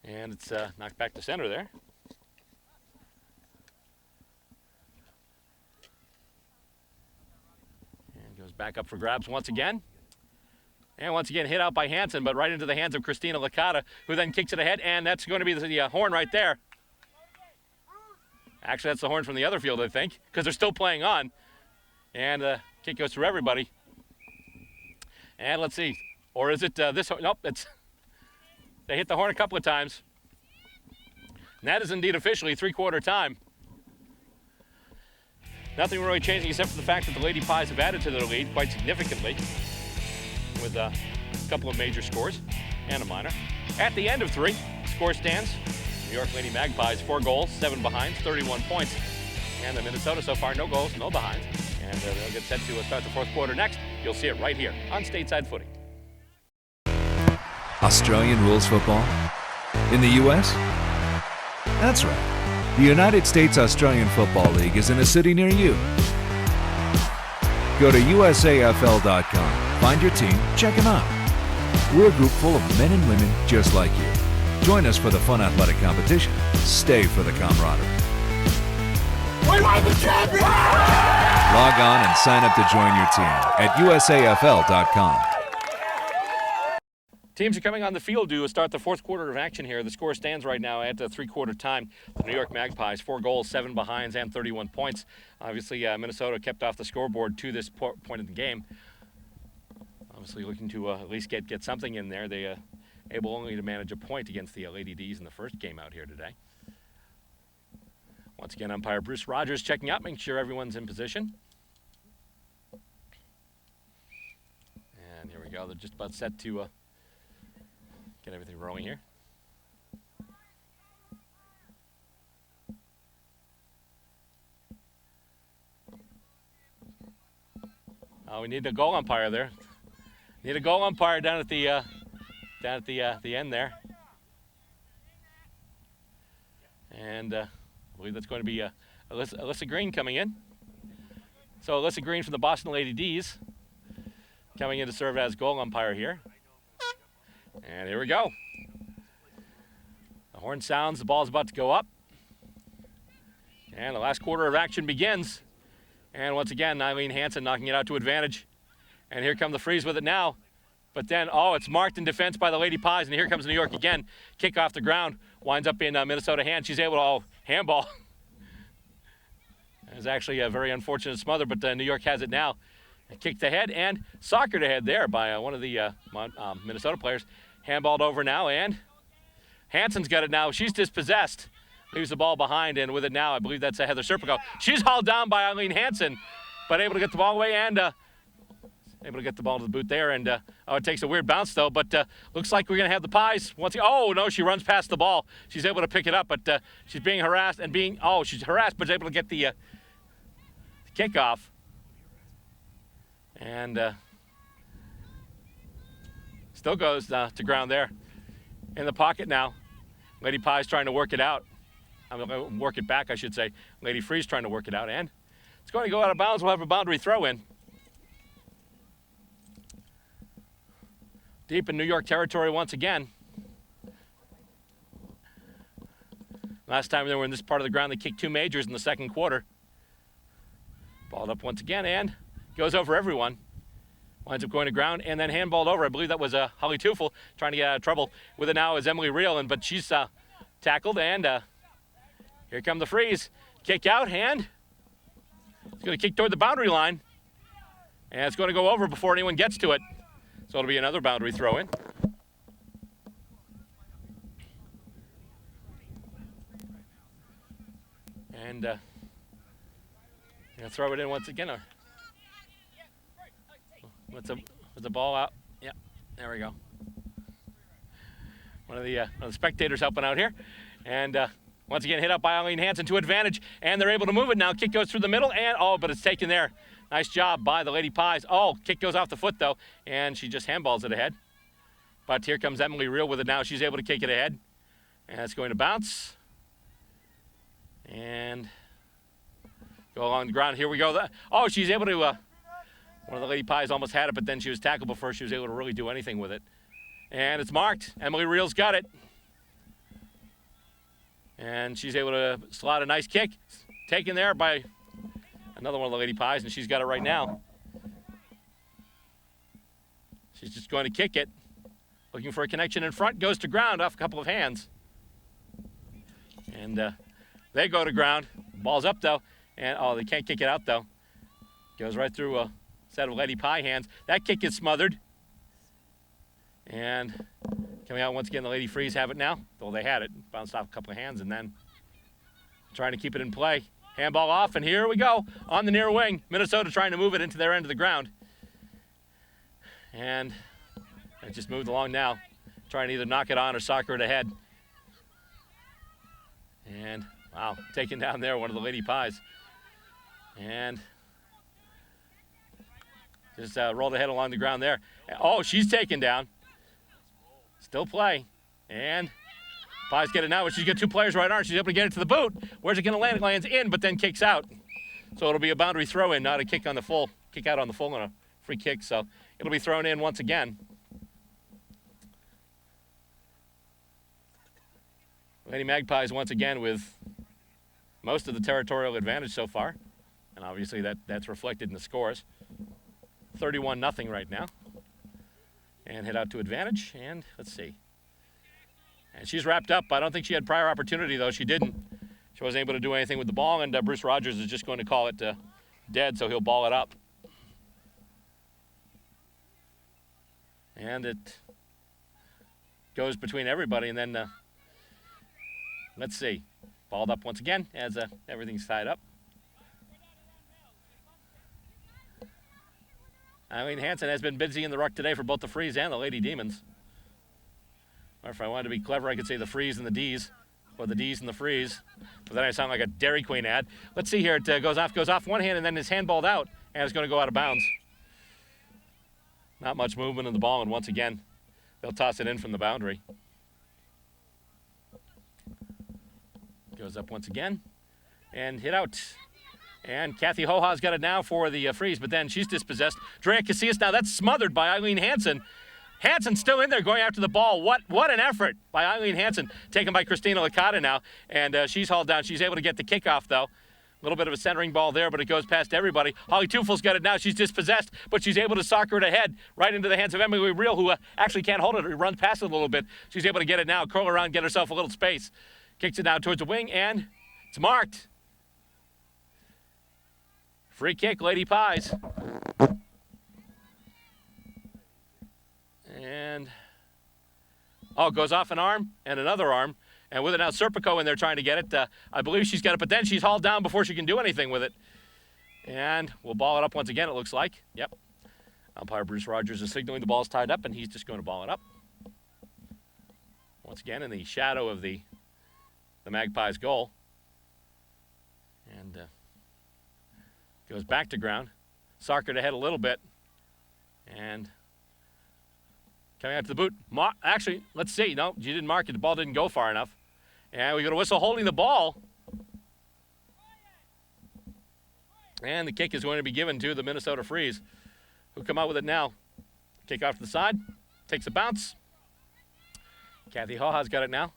And it's knocked back to center there. And goes back up for grabs once again. And once again hit out by Hansen, but right into the hands of Christina Licata, who then kicks it ahead, and that's going to be the horn right there. Actually, that's the horn from the other field, I think, because they're still playing on. And the kick goes through everybody. And let's see. Or is it this horn? Nope, it's... They hit the horn a couple of times. And that is indeed officially 3/4 time. Nothing really changing except for the fact that the Lady Pies have added to their lead quite significantly with a couple of major scores and a minor. At the end of 3, score stands. New York Lady Magpies, 4 goals, 7 behinds, 31 points. And the Minnesota so far, no goals, no behinds. And they'll get set to start the 4th quarter next. You'll see it right here on Stateside Footy. Australian rules football? In the U.S.? That's right. The United States Australian Football League is in a city near you. Go to USAFL.com, find your team, check them out. We're a group full of men and women just like you. Join us for the fun athletic competition. Stay for the camaraderie. We are the champions! Log on and sign up to join your team at USAFL.com. Teams are coming on the field to start the 4th quarter of action here. The score stands right now at 3/4 time. The New York Magpies, 4 goals, 7 behinds, and 31 points. Obviously, Minnesota kept off the scoreboard to this point of the game. Obviously looking to at least get something in there. They able only to manage a point against the Lady D's in the first game out here today. Once again, umpire Bruce Rogers checking out, making sure everyone's in position. And here we go. They're just about set to get everything rolling here. Oh, we need a goal umpire there. Need a goal umpire down at the end there. And I believe that's going to be Alyssa Green coming in. So Alyssa Green from the Boston Lady D's coming in to serve as goal umpire here. And here we go. The horn sounds, the ball's about to go up. And the last quarter of action begins. And once again, Eileen Hansen knocking it out to advantage. And here come the Freeze with it now. But then, it's marked in defense by the Lady Pies. And here comes New York again. Kick off the ground. Winds up in Minnesota hand. She's able to handball. It was actually a very unfortunate smother, but New York has it now. Kicked ahead and soccered ahead there by one of the Minnesota players. Handballed over now, and Hansen's got it now. She's dispossessed. Leaves the ball behind, and with it now, I believe that's Heather Serpico. She's hauled down by Eileen Hansen, but able to get the ball away and able to get the ball to the boot there. And it takes a weird bounce, though, but looks like we're going to have the Pies once again. Oh, no, she runs past the ball. She's able to pick it up, but she's being harassed and she's harassed, but is able to get the kickoff. And still goes to ground there. In the pocket now. Lady Pies trying to work it out. Work it back, I should say. Lady Freeze trying to work it out. And it's going to go out of bounds. We'll have a boundary throw in. Deep in New York territory once again. Last time they were in this part of the ground, they kicked 2 majors in the second quarter. Balled up once again and goes over everyone. Winds up going to ground and then handballed over. I believe that was Holly Tufel trying to get out of trouble. With it now is Emily Reel, but she's tackled, and here come the Freeze. Kick out, and it's going to kick toward the boundary line. And it's going to go over before anyone gets to it. So it'll be another boundary throw in. And going to throw it in once again. What's the ball out? Yeah, there we go. One of the spectators helping out here. And once again hit up by Eileen Hansen to advantage. And they're able to move it now. Kick goes through the middle, and but it's taken there. Nice job by the Lady Pies. Kick goes off the foot, though, and she just handballs it ahead. But here comes Emily Reel with it now. She's able to kick it ahead. And it's going to bounce. And go along the ground. Here we go. She's able to... one of the Lady Pies almost had it, but then she was tackled before she was able to really do anything with it. And it's marked. Emily Reel's got it. And she's able to slot a nice kick. Taken there by another one of the Lady Pies, and she's got it right now. She's just going to kick it. Looking for a connection in front. Goes to ground off a couple of hands. And they go to ground. Ball's up, though. And, they can't kick it out, though. Goes right through a set of Lady Pie hands. That kick is smothered. And coming out once again, the Lady Freeze have it now. Well, they had it. Bounced off a couple of hands and then trying to keep it in play. Handball off, and here we go. On the near wing. Minnesota trying to move it into their end of the ground. And it just moved along now. Trying to either knock it on or soccer it ahead. And, wow, taken down there, one of the Lady Pies. And just rolled ahead along the ground there. She's taken down. Still play. And Pies get it now, but she's got 2 players right arm. She's able to get it to the boot. Where's it going to land? It lands in, but then kicks out. So it'll be a boundary throw in, not a kick on the full. Kick out on the full and a free kick. So it'll be thrown in once again. Lady Magpies once again with most of the territorial advantage so far. And obviously that's reflected in the scores. 31-0 right now. And head out to advantage. And let's see. And she's wrapped up. I don't think she had prior opportunity, though. She didn't. She wasn't able to do anything with the ball. And Bruce Rogers is just going to call it dead, so he'll ball it up. And it goes between everybody. And then, let's see. Balled up once again as everything's tied up. Eileen Hansen has been busy in the ruck today for both the Freeze and the Lady Demons. Or if I wanted to be clever, I could say the Freeze and the D's, or the D's and the Freeze. But then I sound like a Dairy Queen ad. Let's see here. It goes off one hand, and then is handballed out, and it's going to go out of bounds. Not much movement in the ball, and once again, they'll toss it in from the boundary. Goes up once again, and hit out. And Kathy Hoha's got it now for the Freeze, but then she's dispossessed. Drea Casillas now, that's smothered by Eileen Hansen. Hansen's still in there going after the ball. What an effort by Eileen Hansen, taken by Christina Licata now. And she's hauled down. She's able to get the kickoff, though. A little bit of a centering ball there, but it goes past everybody. Holly Teufel's got it now. She's dispossessed, but she's able to soccer it ahead right into the hands of Emily Reel, who actually can't hold it. She runs past it a little bit. She's able to get it now, curl around, get herself a little space. Kicks it down towards the wing, and it's marked. Free kick, Lady Pies. And, goes off an arm and another arm. And with it now, Serpico in there trying to get it. I believe she's got it, but then she's hauled down before she can do anything with it. And we'll ball it up once again, it looks like. Yep. Umpire Bruce Rogers is signaling the ball's tied up, and he's just going to ball it up. Once again, in the shadow of the Magpies' goal. And goes back to ground. Soccered ahead a little bit. And coming out to the boot. Actually, let's see. No, she didn't mark it. The ball didn't go far enough. And we got a whistle holding the ball. And the kick is going to be given to the Minnesota Freeze, who come out with it now. Kick off to the side. Takes a bounce. Kathy Hoha's got it now.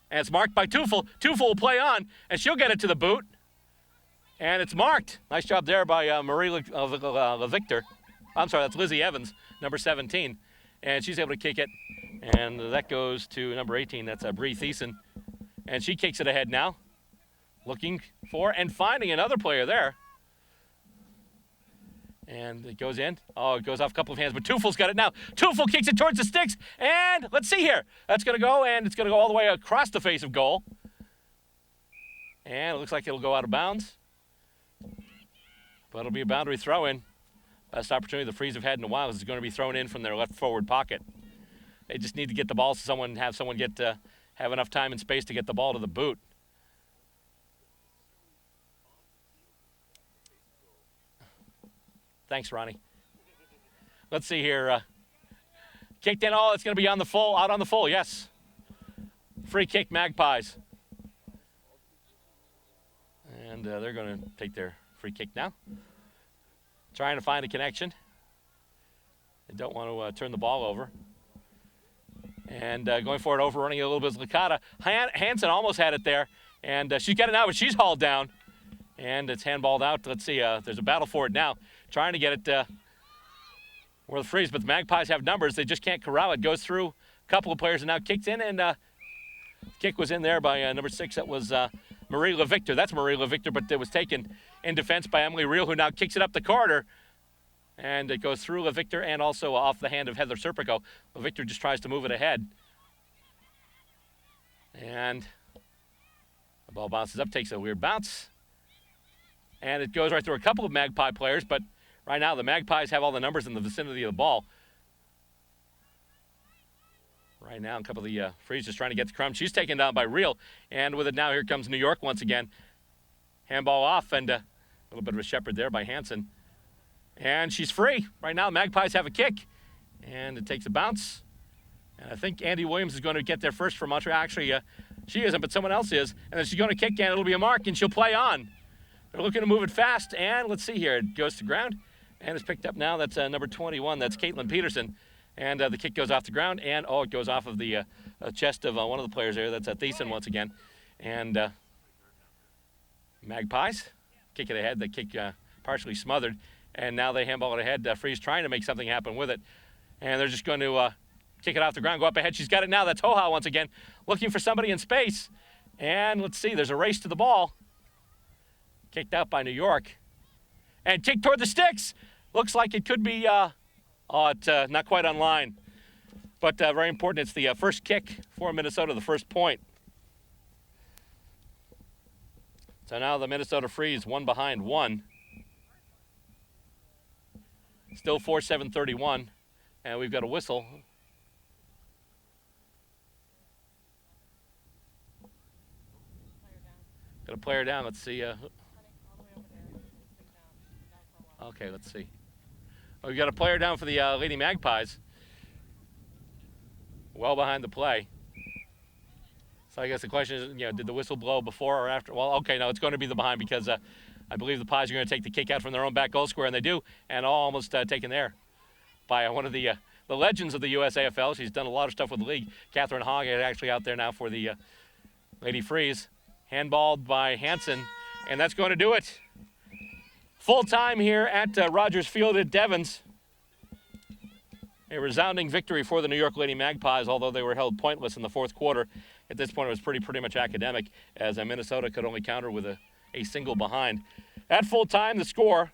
And it's marked by Teufel. Teufel will play on, and she'll get it to the boot. And it's marked. Nice job there by Marie LeVictor. I'm sorry, that's Lizzie Evans, number 17. And she's able to kick it. And that goes to number 18. That's Bree Thiessen. And she kicks it ahead now. Looking for and finding another player there. And it goes in. Oh, it goes off a couple of hands, but Teufel's got it now. Teufel kicks it towards the sticks. And let's see here. That's going to go, and it's going to go all the way across the face of goal. And it looks like it'll go out of bounds. But it'll be a boundary throw-in. Best opportunity the Freeze have had in a while is going to be thrown in from their left forward pocket. They just need to get the ball so have someone have enough time and space to get the ball to the boot. Thanks, Ronnie. Let's see here. Kicked in. Oh, it's going to be out on the full, yes. Free kick, Magpies. And they're going to take their free kick now. Trying to find a connection. They don't want to turn the ball over. And going for it, overrunning it a little bit is Licata. Hansen almost had it there. And she's got it now, but she's hauled down. And it's handballed out. Let's see. There's a battle for it now. Trying to get it where the Freeze, but the Magpies have numbers. They just can't corral it. Goes through a couple of players and now kicked in. And kick was in there by number 6. That was Marie LeVictor. That's Marie LeVictor, but it was taken in defense by Emily Reel, who now kicks it up the corridor. And it goes through LeVictor and also off the hand of Heather Serpico. LeVictor just tries to move it ahead. And the ball bounces up, takes a weird bounce. And it goes right through a couple of Magpie players, but right now the Magpies have all the numbers in the vicinity of the ball. Right now, a couple of the Freeze just trying to get the crumb. She's taken down by Reel. And with it now, here comes New York once again. Handball off, and a little bit of a shepherd there by Hansen. And she's free. Right now, Magpies have a kick. And it takes a bounce. And I think Andy Williams is going to get there first for Montreal. Actually, she isn't, but someone else is. And then she's going to kick, and it'll be a mark, and she'll play on. They're looking to move it fast, and let's see here. It goes to ground, and it's picked up now. That's number 21. That's Caitlin Peterson. And the kick goes off the ground, and, it goes off of the chest of one of the players there. That's Thiessen once again. And Magpies kick it ahead. The kick partially smothered, and now they handball it ahead. Freeze trying to make something happen with it. And they're just going to kick it off the ground, go up ahead. She's got it now. That's Hoha once again, looking for somebody in space. And let's see. There's a race to the ball. Kicked out by New York. And kicked toward the sticks. Looks like it could be, not quite on line. But very important. It's the first kick for Minnesota, the first point. So now the Minnesota Freeze, 1 behind 1. Still 4-7-31. And we've got a whistle. Got a player down. Let's see. Okay, let's see. Oh, we got a player down for the Lady Magpies. Well behind the play. So I guess the question is, did the whistle blow before or after? Well, okay, no, it's going to be the behind because I believe the Pies are going to take the kick out from their own back goal square, and they do, and almost taken there by one of the legends of the U.S.A. AFL. She's done a lot of stuff with the league. Catherine Hogg is actually out there now for the Lady Freeze. Handballed by Hansen, and that's going to do it. Full time here at Rogers Field at Devens. A resounding victory for the New York Lady Magpies, although they were held pointless in the fourth quarter. At this point, it was pretty much academic, as Minnesota could only counter with a single behind. At full time, the score,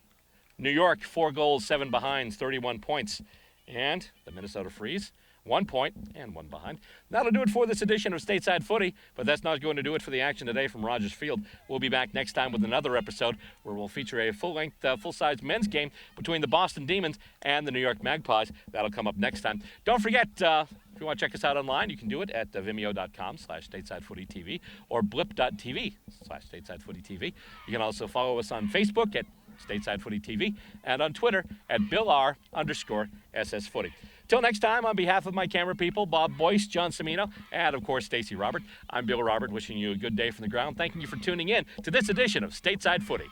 New York, 4 goals, 7 behinds, 31 points. And the Minnesota Freeze, 1 point and 1 behind. That'll do it for this edition of Stateside Footy, but that's not going to do it for the action today from Rogers Field. We'll be back next time with another episode where we'll feature a full-length, full-size men's game between the Boston Demons and the New York Magpies. That'll come up next time. Don't forget, if you want to check us out online, you can do it at vimeo.com/StatesideFootyTV or blip.tv/StatesideFootyTV. You can also follow us on Facebook at Stateside Footy TV and on Twitter at BillR_SS Footy. Till next time, on behalf of my camera people, Bob Boyce, John Cimino, and of course, Stacey Robert, I'm Bill Robert, wishing you a good day from the ground. Thanking you for tuning in to this edition of Stateside Footy.